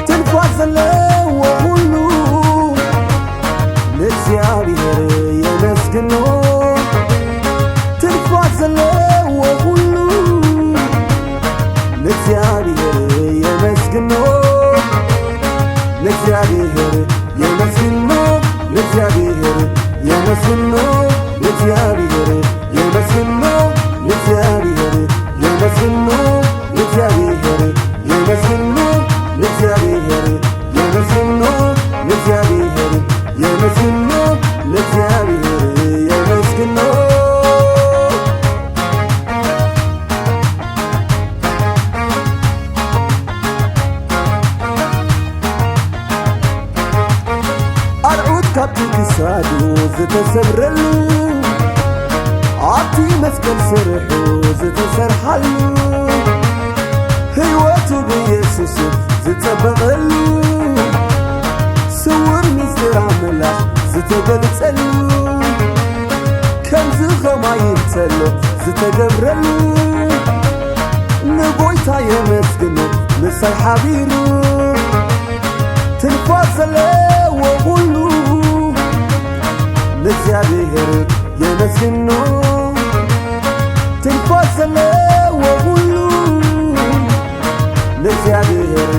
ትንፋስ ዘለዎ ሁሉ ንእግዚአብሔር የመስግኖ ትንፋስ ዘለዎ ሁሉ ንእግዚአብሔር የመስግኖ ንእግዚአብሔር የመስግኖ ንእግዚአብሔር የመስግኖ ንእግዚአብሔር የመስግኖ ንእግዚአብሔር የመስግኖ ንእግዚአብሔር የመስግኖ ንእግዚአብሔር የመስግኖ ንእግዚአብሔር የመስግኖ ንእግዚአብሔር የመስግኖ ኣልዑት ካብቲ ክሳዱ ዝተሰብረሉ ኣብቲ መስቀል ስርሑ ዝተሰርሓሉ ሕይወቱ ብኢየሱስ ዝጸበቐሉ ስውር ምስጢር ኣምላኽ ዝተገልጸሉ ከምዚ ኸማይን ተሎ ዝተገብረሉ ንጎይታ የመስግኖ ምሳይ ሓቢሩ ትንፋስ ዘለዎ ሁሉ ንእግዚአብሔር የመስግኖ ትንፋስ ዘለዎ ሁሉ ንእግዚአብሔር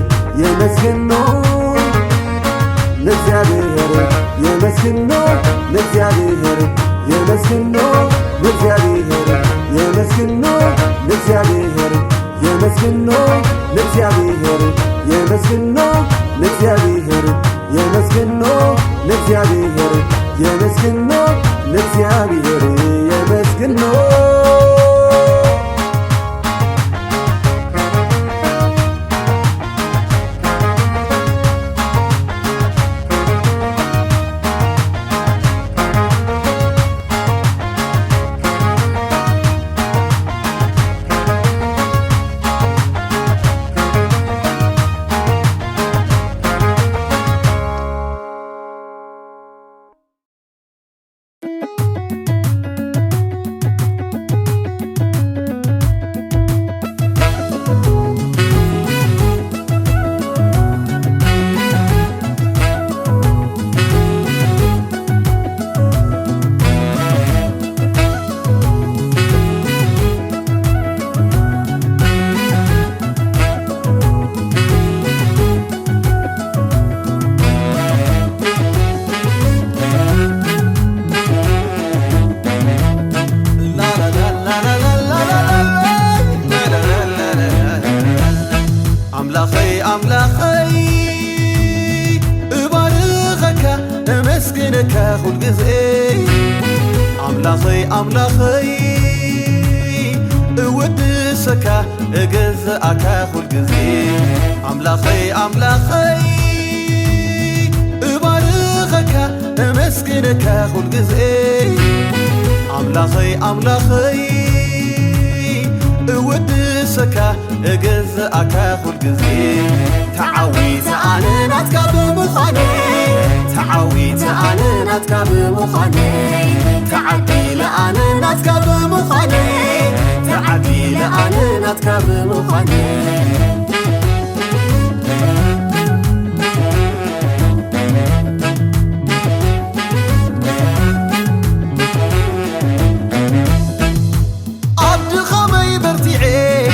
የመስግኖ ንእግዚአብሔር የመስግኖ ንእግዚአብሔር የመስግኖ ንእግዚአብሔር የመስግኖ ንእግዚአብሔር የመስግኖ ንእግዚአብሔር የመስግኖ ንእግዚአብሔር የመስግኖ ንእግዚአብሔር የመስግኖ ንእግዚአብሔር የመስግኖ أملاخي أبارخك أمسكنك كل جزء أملاخي أودسك أجزأك كل جزء أملاخي أبارخك أمسكنك كل جزء أملاخي أودسك أجزأك كل جزء تعويت أنا نتكب مخاني تعويت أنا نتكب مخاني تعديل أنا نتكب مخاني تعديل أنا نتكب مخاني عبد خمي برتعي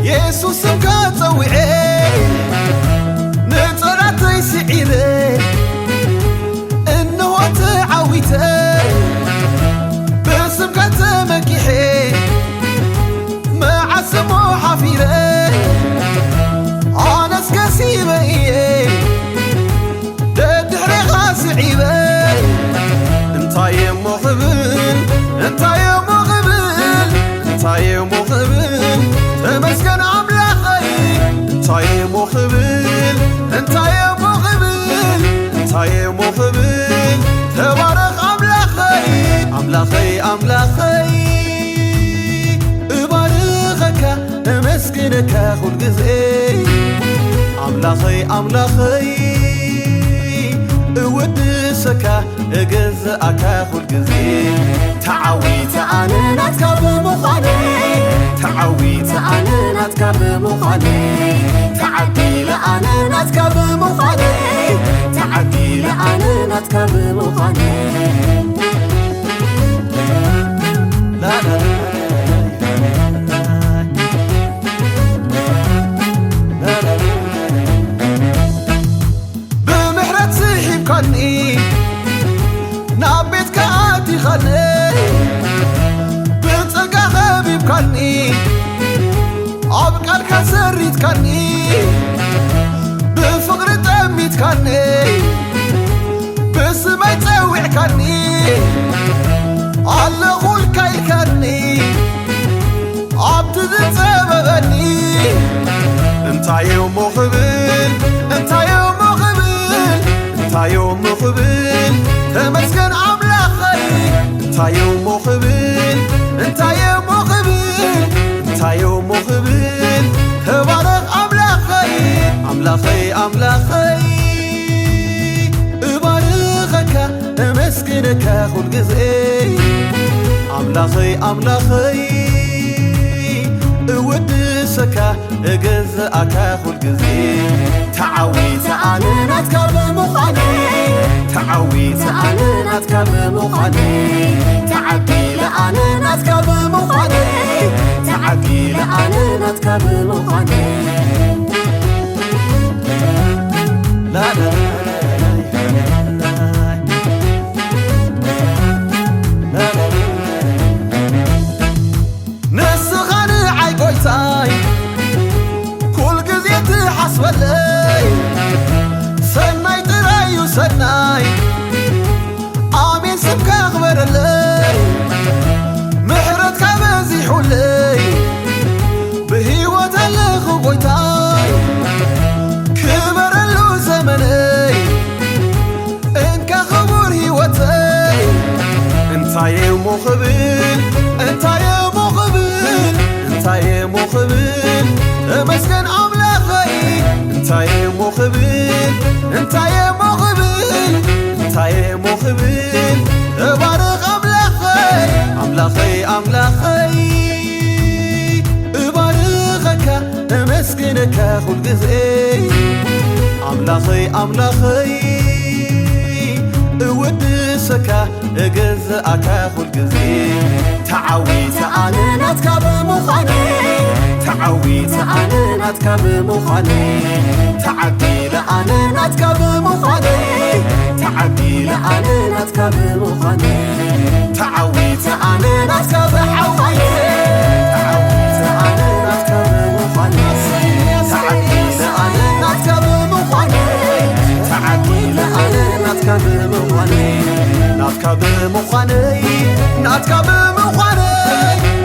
يسوس كاتوعي نطرتي سعيري إنه تعويتي باسم كاتمكيحي مع سمو حفيري أنا سكسيبي ددحري غاسعيبي انت يمو خبل انت يمو خبل انت يمو خبل تمسكن أملاخي انت يمو خبل انت يمو خبل انت يمو خبل تبارك أملاخي أبارخك أمسكنك كل جزء أملاخي أودسك أجزأك كل جزء تعويت أنا نتكب مخاني تعويت أنا نتكب مخاني تعديل أنا نتكب مخاني تعديل أنا نتكب مخاني لا لا بمحرت سحب كني نابت كاتي خلي بتقى خبيب كني عبقى الكسريت كني بفقر تأميت كني بسمي تسوع كني على غول كاي كني عبد ذي سببني انت يوم خبل انت يوم خبل انت يوم خبل تمسكن أملاخي انت يوم خبل انت يوم خبل انت يوم خبل تبارك أملاخي أبارخك أمسكنك كل جزء أملاخي أودسك أجزأك كل جزء تعويت أنا نتكب مخاني تعويت أنا نتكب مخاني تعديل أنا نتكب مخاني تعديل أنا نتكب مخاني لا لا نسخاني عيقويتاي كل جزيت حسبلي سناي ترايو سناي آمين سبك أخبر لي محرتك بزيحو لي بهيوة اللي قويتاي كبر له زمني انك خبر هيوتي انت يوم خبل انت يوم خبل انت يوم خبل مسكن أملاخي انت يوم خبل انت يوم خبل انت يوم خبل بارك أملاخي أبارخك مسكنك كل جزء أملاخي أودسك أجزأك كل جزء تعويت أنا نتكب مخاني تعويت أنا نتكب مخاني تعديل أنا نتكب مخاني تعديل أنا نتكب مخاني تعويت أنا نتكب حواني تعويت أنا نتكب مخاني تعديل أنا نتكب مخاني تعديل أنا نتكب ناتكا بمخاني ناتكا بمخاني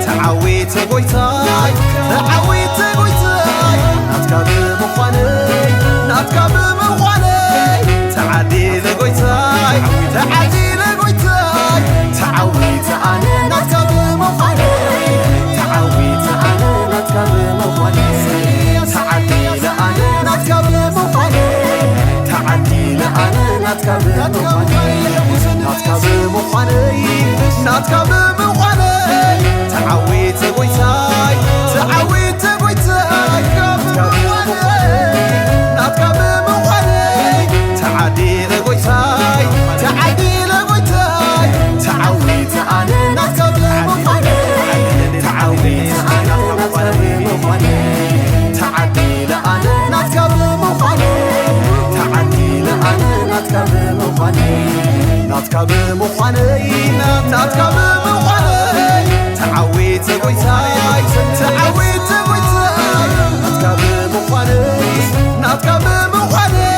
تعويت قويتاي تعويت قويتاي ناتكا بمخاني ناتكا بمخاني تعدي لقويتاي تعدي لقويتاي تعويت أنا ناتكا بمخاني تعويت أنا ناتكا بمخاني تعدي لأنا ناتكا بمخاني تعدي لأنا ناتكا بمخاني ناتكا بمخاني ناتكا بمخاني تعويت قويتاي تعويت قويتاي ناتكا بمخاني تعدي لقويتاي تعدي لقويتاي تعويت أنا ناتكا بمخاني تعويت أنا ناتكا بمخاني تعدي لأنا ناتكا بمخاني تعدي لأنا ناتكا بمخاني ناتكا بمخاني ناتكا بمخاني تعويت قويتاي تعويت قويتاي ناتكا بمخاني ناتكا بمخاني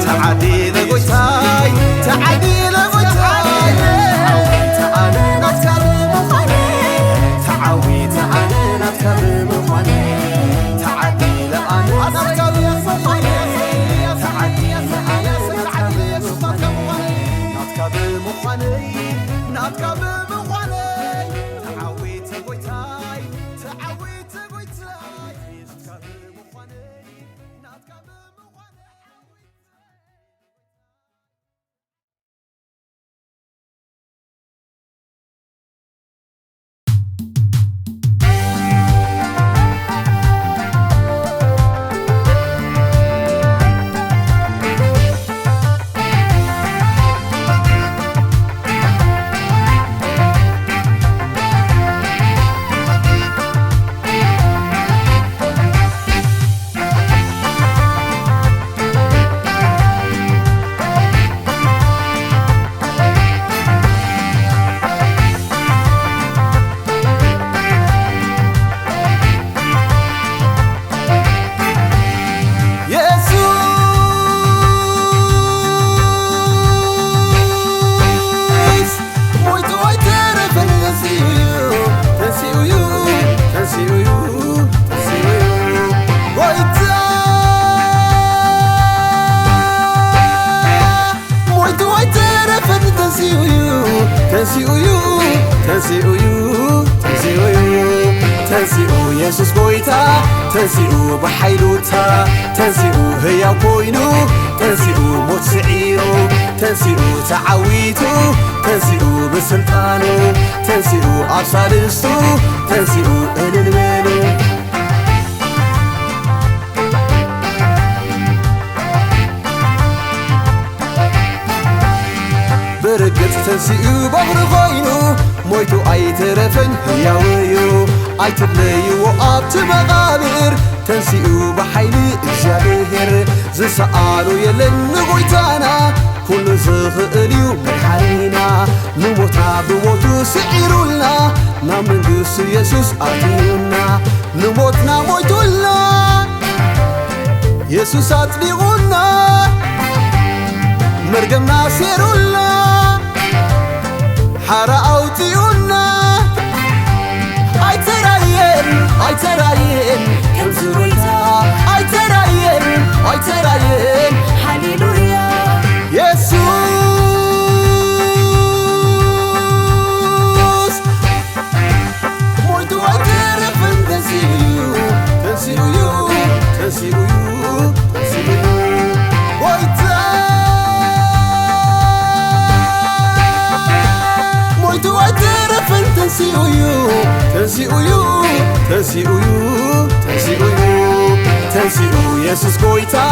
تعدي لقويتاي تعدي لقويتاي تعويت أنا ناتكا بمخاني تعويت أنا ناتكا بمخاني تعدي لأنا ناتكا بمخاني تعدي لأنا ناتكا بمخاني ناتكا بمخاني تعويت قويتاي تعويت قويتاي ناتكا بمخاني ناتكا بمخاني تنسيو يسوس قويتا تنسيو بحيلوتا تنسيو هيا كوينو تنسيو موت سعيرو تنسيو تعويتو تنسيو بسلطانو تنسيو أبصالستو تنسيو إللمنو برقت تنسيو بغر غينو مويتو أيترفن هياويو أيتليو أبت مغابر تنسيو بحيلي إجابير زسألو يلن قويتانا كل زغقليو بحالينا نموتا بموتو سعيرونا نامن قسو يسوس أتيونا نموتنا مويتونا يسوس أتليغونا مرقمنا سيرونا حارة أوتيونا أيتراين كم زرويتا أيتراين هاليلويا يسوس مويتو أيترفن تنسيو ويتا مويتو أيترفن تنسيو يسوس قويتا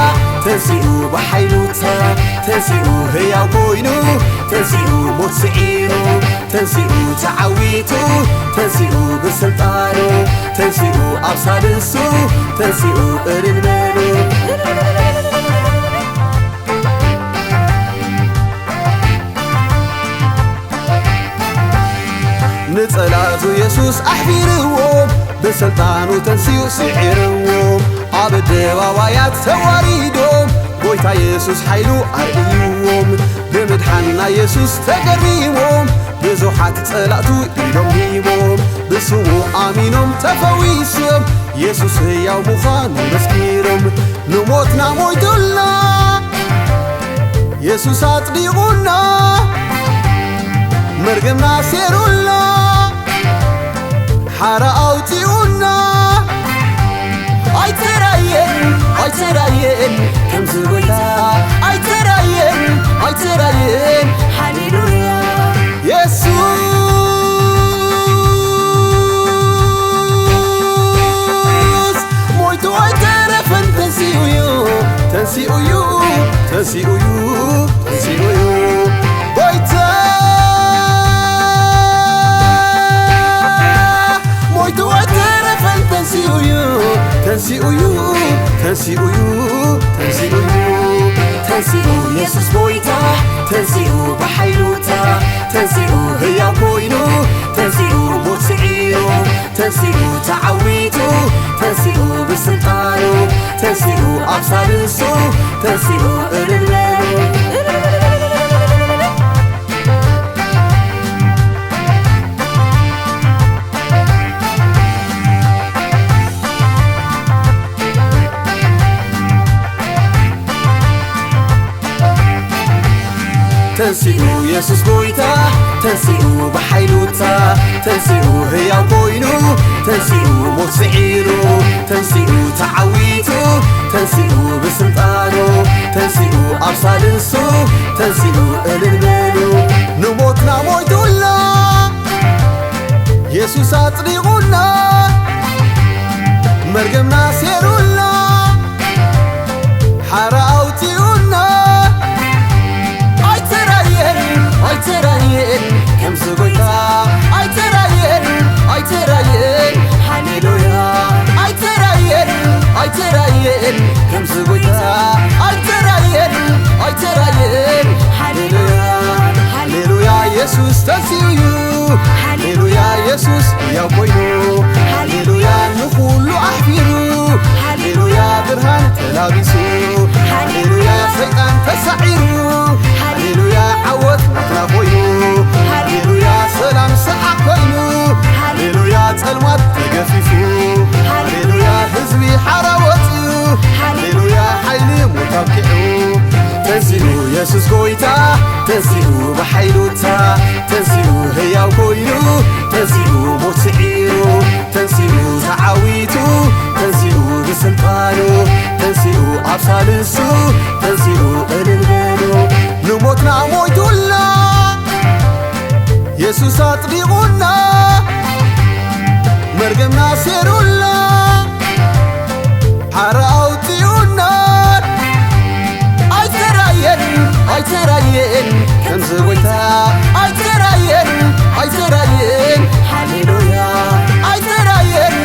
تنسيو بحيلوتا تنسيو هيا كوينو تنسيو موت سعيرو تنسيو تعويتو تنسيو بسلطانو تنسيو أبصالسو تنسيو إللمنو نصلاتو يسوس أحفيرو بسلطانو تنسيو سعيرو عبد واوايات تواريدو ጎይታ ኢየሱስ ሓይሉ ኣርእይዎም ብምድሓንና ኢየሱስ ተገሪሞም ብዙሓት ጸላእቱ ኢሎም ሂቦም ብስሙ ኣሚኖም ተፈዊሶም ኢየሱስ ሕያው ምዃኑ መስኪሮም ንሞትና ሞይቱልና ኢየሱስ ኣጽዲቑና መርገምና ሴሩልና ሓራ ኣውፂኡና ኣይተራየን ኣይተራየን ከምዚ ጎይታ ኣይተራየን ኣይተራየን ሃሌሉያ ኢየሱስ ሞይቱ ኣይተረፈን ተንሲኡዩ ተንሲኡዩ ተንሲኡዩ ተንሲኡዩ ጎይታ ሞይቱ ኣይተረፈን ተንሲኡዩ ተንሲኡዩ ተንሲኡዩ ተንሲኡዩ ተንሲኡ ኢየሱስ ጎይታ ተንሲኡ ብሓይሉታ ተንሲኡ ሕያው ኮይኑ ተንሲኡ ሞት ስዒሩ ተንሲኡ ተዓዊቱ ተንሲኡ ብስልጣኑ ተንሲኡ ኣብ ሳልሱ ተንሲኡ እልል ተንሲኡ ኢየሱስ ጎይታ ተንሲኡ ብሓይሉታ ተንሲኡ ሕያው ኮይኑ ተንሲኡ ሞት ስዒሩ ተንሲኡ ተዓዊቱ ተንሲኡ ብስልጣኑ ተንሲኡ ኣብ ሳልሱ ተንሲኡ እልል በሉ ንሞትና ሞይቱልና ኢየሱስ ኣጽዲቑና መርገምና ሴሩልና ሓራ ኣውፂኡና ኣይተራየን ከምዚ ጎይታ ኣይተራየን ኣይተራየን ሃሌሉያ ኣይተራየን ኣይተራየን ከምዚ ጎይታ ኣይተራየን ኣይተራየን ሃሌሉያ ሃሌሉያ ኢየሱስ ተንሲኡዩ ሃሌሉያ ኢየሱስ ሕያው ኮይኑ ሃሌሉያ ንኹሉ ኣሕፊሩ ሃሌሉያ ብርሃን ተላቢሱ ሃሌሉያ ሰይጣን ተሳዒሩ ሃሌሉያ ዓወት ናትና ኮይኑ ሃሌሉያ ሰላም ሰሓቅ ኮይኑ ሃሌሉያ ጸልማት ተገፊፉ ሃሌሉያ ህዝቢ ሓራ ወፅኡ ሃሌሉያ ሓይሊ ሞት ኣብኪዑ ተንሲኡ ኢየሱስ ጎይታ ተንሲኡ ብሓይሉታ ተንሲኡ ሕያው ኮይኑ ተንሲኡ ሞት ስዒሩ ተንሲኡ ተዓዊቱ ተንሲኡ ብስልጣኑ ተንሲኡ ኣብ ሳልሱ ተንሲኡ እልል በሉ ንሞትና ሞይቱልና ኢየሱስ ኣጽዲቑና መርገምና ሴሩልና ሓራ ኣውፂኡና ኣይተራየን ኣይተራየን ከምዚ ጎይታ ኣይተራየን ኣይተራየን ሃሌሉያ ኣይተራየን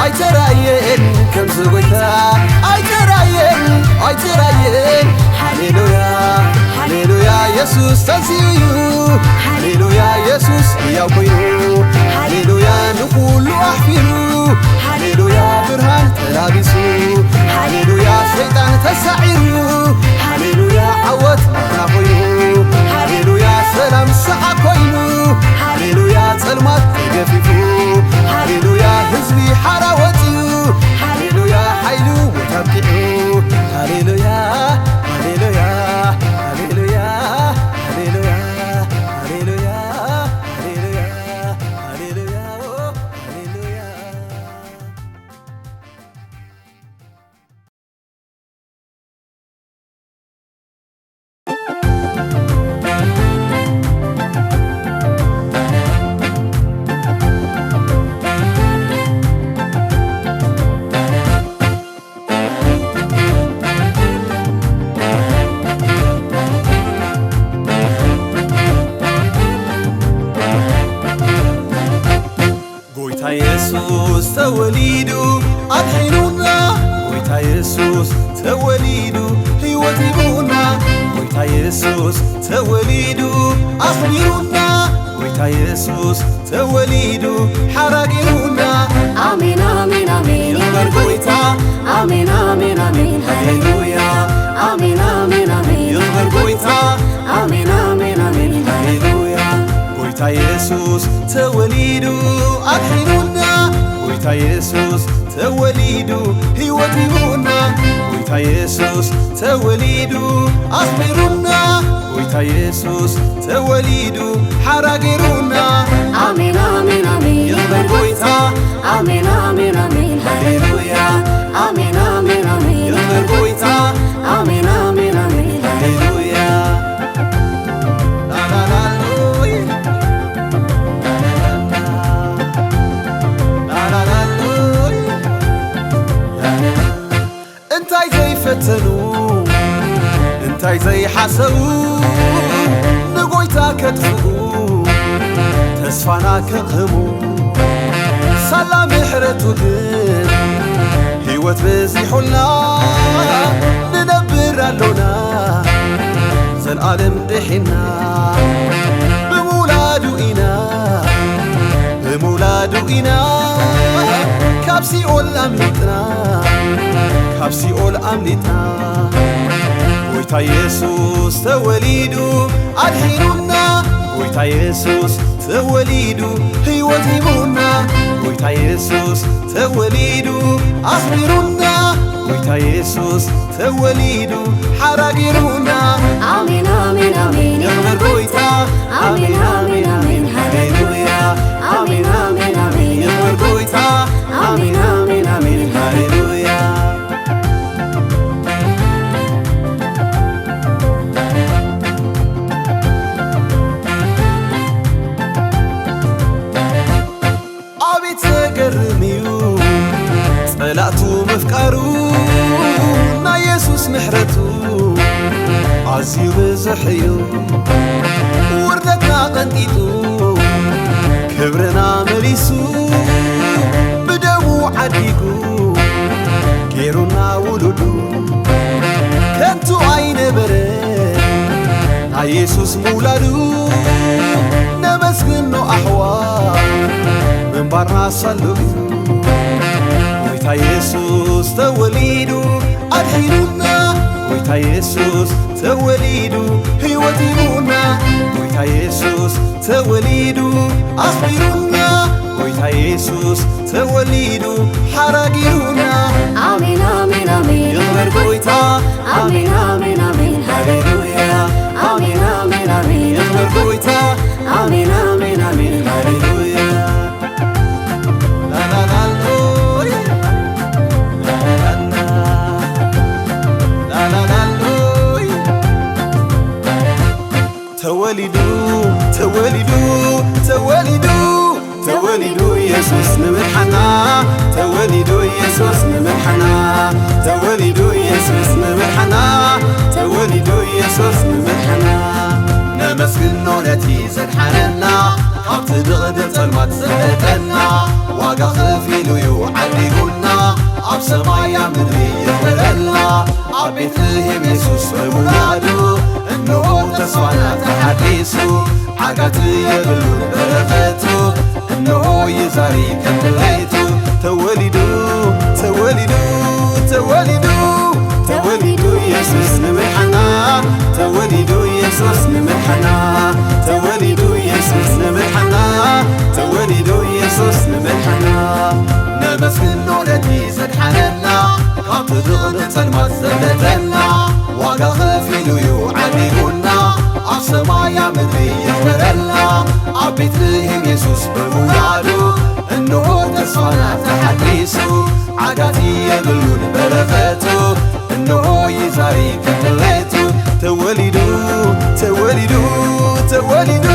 ኣይተራየን ከምዚ ጎይታ ኣይተራየን ኣይተራየን ሃሌሉያ ሃሌሉያ ኢየሱስ ተንሲኡዩ ሃሌሉያ ኢየሱስ ሕያው ኮይኑ ሃሌሉያ ንኹሉ ኣሕፊሩ ሃሌሉያ ብርሃን ተላቢሱ ሃሌሉያ ሰይጣን ተሳዒሩ ሃሌሉያ ዓወት ናትና ኮይኑ ሃሌሉያ ሰላም ሰሓቅ ኮይኑ ሃሌሉያ ጸልማት ተገፊፉ ሃሌሉያ ህዝቢ ሓራ ወፅኡ ሃሌሉያ ሓይሉ ሞት ኣብኪዑ ሃሌሉያ ሃሌሉያ ሃሌሉያ ሃሌሉያ ሃሌሉያ ሃሌሉያ ሃሌሉያ ሃሌሉያ ኢየሱስ ተወሊዱ ኣድሒኑና ጎይታ ኢየሱስ ተወሊዱ ሕይወት ሂቡና ጎይታ ኢየሱስ ተወሊዱ ኣኽቢሩና ጎይታ ኢየሱስ ተወሊዱ ሓራጊሩና አሜን አሜን አሜን ይኽበር ጎይታ አሜን አሜን አሜን ሃሌሉያ አሜን ተወሊዱ አድሒኑና ጎይታ ኢየሱስ ተወሊዱ ሕይወት ይሁና ጎይታ ኢየሱስ ተወሊዱ አኽቢሩና ጎይታ ኢየሱስ ተወሊዱ ሓራጌሩና አሜን አሜን አሜን ይኽበር ጎይታ አሜን አሜን አሜን ሃሌሉያ አሜን አሜን አሜን ይኽበር ጎይታ አሜን አሜን አሜን ሃሌሉያ ላላላሎይ ላላላሎይ እንታይ ዘይፈተኑ እንታይ ዘይሓሰቡ ንጎይታ ከጥፍኡ ተስፋና ከቕህሙ ሳላ ምሕረቱ ግን ሕይወት በዚሑልና ንነብር ኣሎና ዘለዓለም ድሒና ብምውላዱ ኢና ካብ ሲኦል ኣምሊጥና ካብ ሲኦል ኣምሊጥና ጎይታ ኢየሱስ ተወሊዱ ኣድሒኑና ጎይታ ኢየሱስ ተወሊዱ ሕይወት ሂቡና ጎይታ ኢየሱስ ተወሊዱ ኣኽቢሩና ጎይታ ኢየሱስ ተወሊዱ ሓራጊሩና አሜን አሜን አሜን ይኽበር ጎይታ አሜን አሜን አሜን ሃሌሉያ አሜን አሜን አሜን ይኽበር ጎይታ አሜን አሜን አሜን ሃሌሉያ አቤት ዘገርም እዩ ጸላእቱ ምፍቃሩ ናይ ኢየሱስ ምሕረቱ ኣዝዩ ብዙሕ እዩ ውርደትና ቐንጢጡ ክብርና መሊሱ ብደሙ ዓዲጉ ገይሩና ውሉዱ ከንቱ ኣይነበረ ናይ ኢየሱስ ምውላዱ ነመስግኖ ኣሕዋል ምንባርና ሳሉ እዩ ጎይታ ኢየሱስ ተወሊዱ ኣድሒኑና ጎይታ ኢየሱስ ተወሊዱ ሕይወት ሂቡና ጎይታ ኢየሱስ ተወሊዱ ኣኽቢሩና ጎይታ ኢየሱስ ተወሊዱ ሓራጊሩና አሜን አሜን አሜን ይኽበር ጎይታ አሜን አሜን አሜን ሃሌሉያ አሜን አሜን አሜን ይኽበር ጎይታ አሜን አሜን አሜን ሃሌሉያ ላላላሎይ ላላላላ ላላላሎይ ተወሊዱ ተወሊዱ ተወሊዱ ተወሊዱ ኢየሱስ ንምድሓና ተወሊዱ ኢየሱስ ንምድሓና ተወሊዱ ኢየሱስ ንምድሓና ተወሊዱ ኢየሱስ ንምድሓና ነመስግኖ ነቲ ዘድሓነና ካብቲ ድቕድም ጸልማት ዘለጠና ዋጋ ኸፊሉ እዩ ዓዲጉና ኣብ ሰማይ ኣብ ምድሪ ይኽበረልና ኣብ ቤትልሔም ኢየሱስ በምውላዱ እንሆ ተስፋና ተሓዲሱ ዓጋት የብሉን በረኸቱ እንሆ ይዛሪ ከም ድሌቱ ተወሊዱ ተወሊዱ ተወሊዱ ተወሊዱ ኢየሱስ ንምድሓና ተወሊዱ ኢየሱስ ንምድሓና ተወሊዱ ኢየሱስ ንምድሓና ተወሊዱ ኢየሱስ ንምድሓና ነመስግኖ ነቲ ዘድሓነና ካብቲ ድቕድም ጸልማት ዘለጠና ዋጋ ኸፊሉ እዩ ዓዲጉና ኣብ ሰማይ ኣብ ምድሪ ይኽበረልና ኣብ ቤትልሔም ኢየሱስ በምውላዱ እንሆ ተስፋና ተሓዲሱ ዓጋት የብሉን በረኸቱ እንሆ ይዛሪ ከም ድሌቱ ተወሊዱ ተወሊዱ ተወሊዱ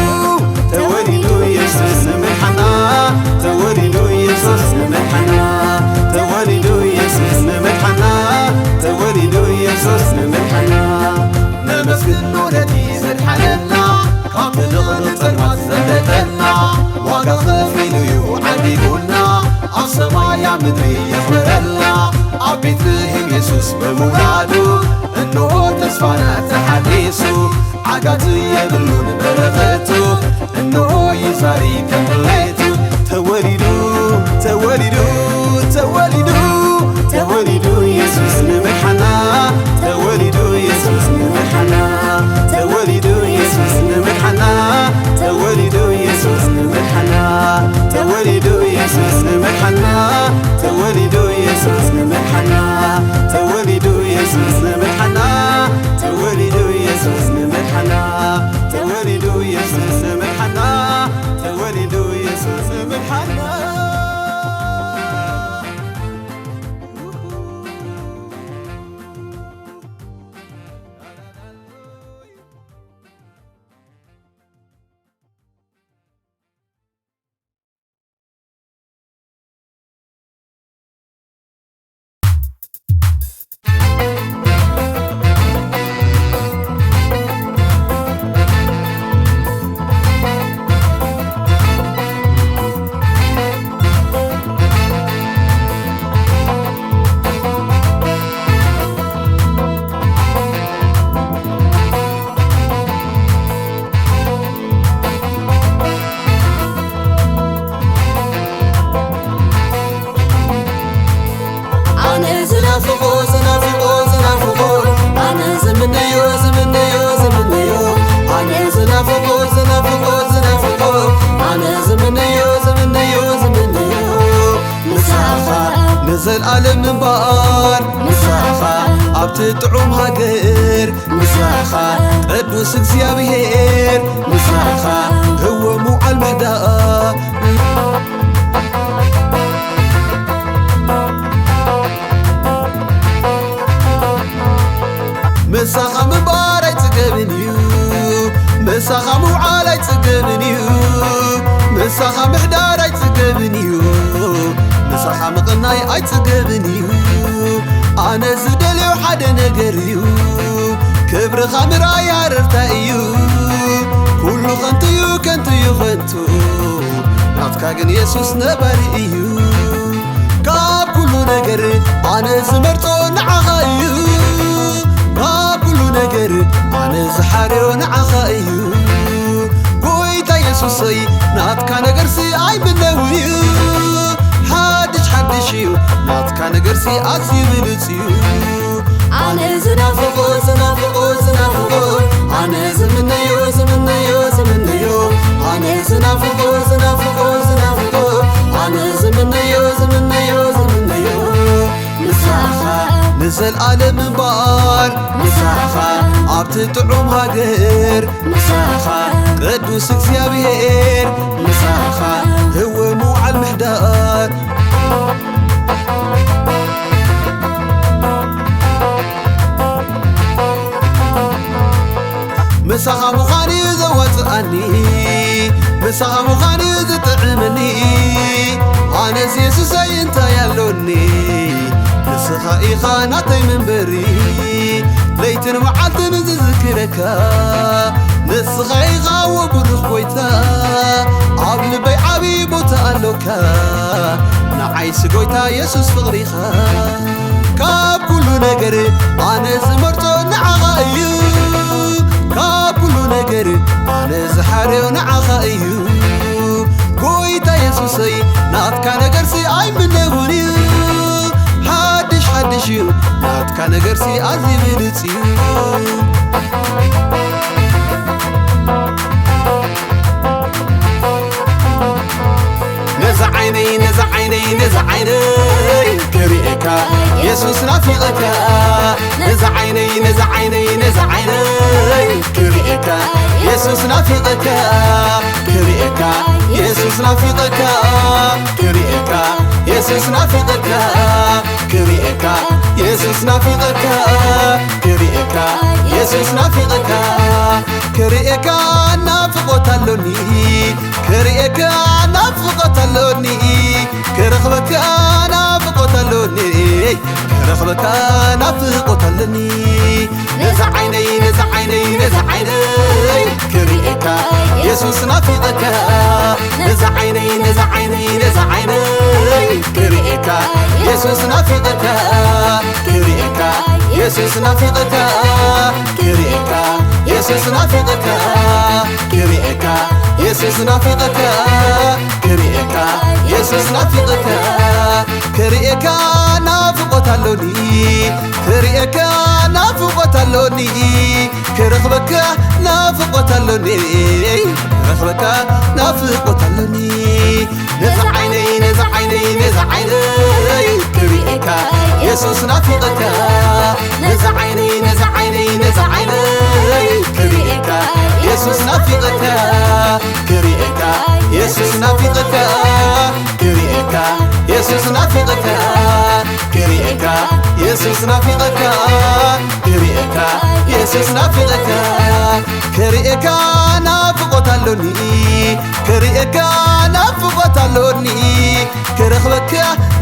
ተወሊዱ ኢየሱስ ንምድሓና ተወሊዱ ኢየሱስ ንምድሓና ተወሊዱ ኢየሱስ ንምድሓና ተወሊዱ ኢየሱስ ንምድሓና ነመስግኖ ነቲ ዘድሓነና ካብቲ ድቕድም ጸልማት ዘለጠና ዋጋ ኸፊሉ እዩ ዓዲጉና ኣብ ሰማይ ኣብ ምድሪ የኽብረልና ኣብ ቤትልሔም ኢየሱስ በምውላዱ እንሆ ተስፋና ተሓዲሱ ዓጋት የብሉን በረኸቱ እንሆ ይዛሪ ከም ድሌቱ ተወሊዱ ተወሊዱ ተወሊዱ ተወሊዱ ኢየሱስ ንምድሓና ተወሊዱ ኢየሱስ ንምድሓና ተወሊዱ ኢየሱስ ንምድሓና ተወሊዱ ኢየሱስ ንምድሓና ጥዑም ሃገር ምሳኻ ቅዱስ እግዚአብሔር ምሳኻ ህወሙ አልመህዳ ምሳኻ ምባር አይጽገብን እዩ ምሳኻ ምውዓል አይጽገብን እዩ ምሳኻ ምሕዳር አይጽገብን እዩ ምሳኻ ምቕናይ አይጽገብን እዩ ኣነ ዝደልዮ ሓደ ነገር እዩ ክብርኻ ምርኣይ ኣረርታ እዩ ኩሉ ኸንቱ እዩ ከንቱ እዩ ኸንቱ ናትካ ግን ኢየሱስ ነበሪ እዩ ካብ ኩሉ ነገር ኣነ ዝመርጾ ንዓኻ እዩ ካብ ኩሉ ነገር ኣነ ዝሓርዮ ንዓኻ እዩ ጎይታ ኢየሱሰይ ናትካ ነገርሲ ኣይምነው እዩ ሓድሽ ሓድሽ እዩ ናትካ ነገርሲ ኣዝዩ ብሉፅ እዩ ኣነ ዝናፍቆ ዝናፍቆ ዝናፍቆ ኣነ ዝምነዮ ዝምነዮ ዝምነዮ ኣነ ዝናፍቆ ዝናፍቆ ዝናፍቆ ኣነ ዝምነዮ ዝምነዮ ዝምነዮ ምሳኻ ንዘለዓለም እምበር ምሳኻ ኣብቲ ጥዑም ሃገር ምሳኻ ቅዱስ እግዚአብሔር ምሳኻ ህወሙ አልምሕዳር ምሳኻ ምዃን እዩ ዘዋፅኣኒ ምሳኻ ምዃን እዩ ዝጥዕመኒ ኣነስ ኢየሱሰይ እንታይ ኣሎኒ ንስኻ ኢኻ ናተይ መንበሪ ለይትን መዓልትን ዝዝክረካ ንስኻ ኢኻ ወብሩኽ ጎይታ ኣብ ልበይ ዓብዪ ቦታ ኣሎካ ንዓይሲ ጎይታ ኢየሱስ ፍቕሪኻ ካብ ኩሉ ነገር ኣነ ዝመርጾ ንዓኻ እዩ ካብ ኩሉ ነገር ኣነ ዝሓርዮ ንዓኻ እዩ ጎይታ ኢየሱሰይ ናትካ ነገርሲ ኣይምነውን እዩ ሓድሽ ሓድሽ እዩ ናትካ ነገርሲ ኣዝዩ ብሉፅ እዩ ነዛ ዓይነይ ነዛ ዓይነይ ነዛ ዓይነይ ክሪኤካ ኢየሱስ ናፊቐካ ነዛ ዓይነይ ነዛ ዓይነይ ነዛ ዓይነይ ክሪኤካ ኢየሱስ ናፊቐካ ክሪኤካ ኢየሱስ ናፊቐካ ክሪኤካ ኢየሱስ ናፊቐካ ክሪኤካ ኢየሱስ ናፊቐካ ክሪኤካ ኢየሱስ ናፊቐካ ክሪኤካ ናፍቆት ኣሎኒ ክሪኤካ ናፍቆት ኣሎኒ ክረኽበካ ናፍቆት ኣሎኒ ክረኽበካ ናፍቆት ኣሎኒ ነዛ ዓይነይ ነዛ ዓይነይ ነዛ ዓይነይ ክሪኤካ ኢየሱስ ናፊቐካ ነዛ ዓይነይ ነዛ ዓይነይ ነዛ ዓይነይ ክሪኤካ ኢየሱስ ናፊቐካ ክሪኤካ ኢየሱስ ናፊቐካ ክሪኤካ ኢየሱስ ናፊቐካ ክሪኤካ ኢየሱስ ናፊቐካ ክሪኤካ ኢየሱስ ናፊቐካ ክሪኤካ ናፍቆት ኣሎኒ ክሪኤካ ናፍቆት ኣሎኒ ክረኽበካ ናፍቆት ኣሎኒ ክረኽበካ ናፍቆት ኣሎኒ ነዛ ዓይነይ ነዛ ዓይነይ ነዛ ዓይነይ ክሪኤካ ኢየሱስ ናፊቐካ ነዛ ዓይነይ ነዛ ዓይነይ ነዛ ዓይነይ ክሪኤካ ኢየሱስ ናፊቐካ ክሪኤካ ኢየሱስ ናፊቐካ ክሪኤካ ኢየሱስ ናፊቐካ ክሪኤካ ኢየሱስ ናፊቐካ ክሪኤካ ኢየሱስ ናፊቐካ ክሪኤካ ናፍቆት ኣሎኒ ክሪኤካ ናፍቆት ኣሎኒ ክረኽበካ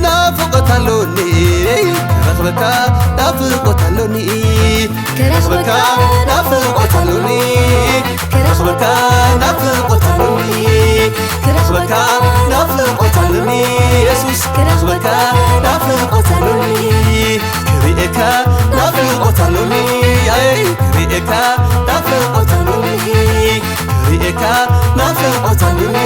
ናፍቆት ኣሎኒ ክረኽበካ ናፍቆት ኣሎኒ ክረኽበካ ናፍቆት ኣሎኒ ክረኽበካ ናፍቆት ኣሎኒ ክረኽበካ ናፍቆት ኣሎኒ ኢየሱስ ክረኽበካ ናፍቆት ኣሎኒ ክሪኤካ ናፍቆት ኣሎኒ ክሪኤካ ናፍቆት ኣሎኒ ክሪኤካ ናፍቆት ኣሎኒ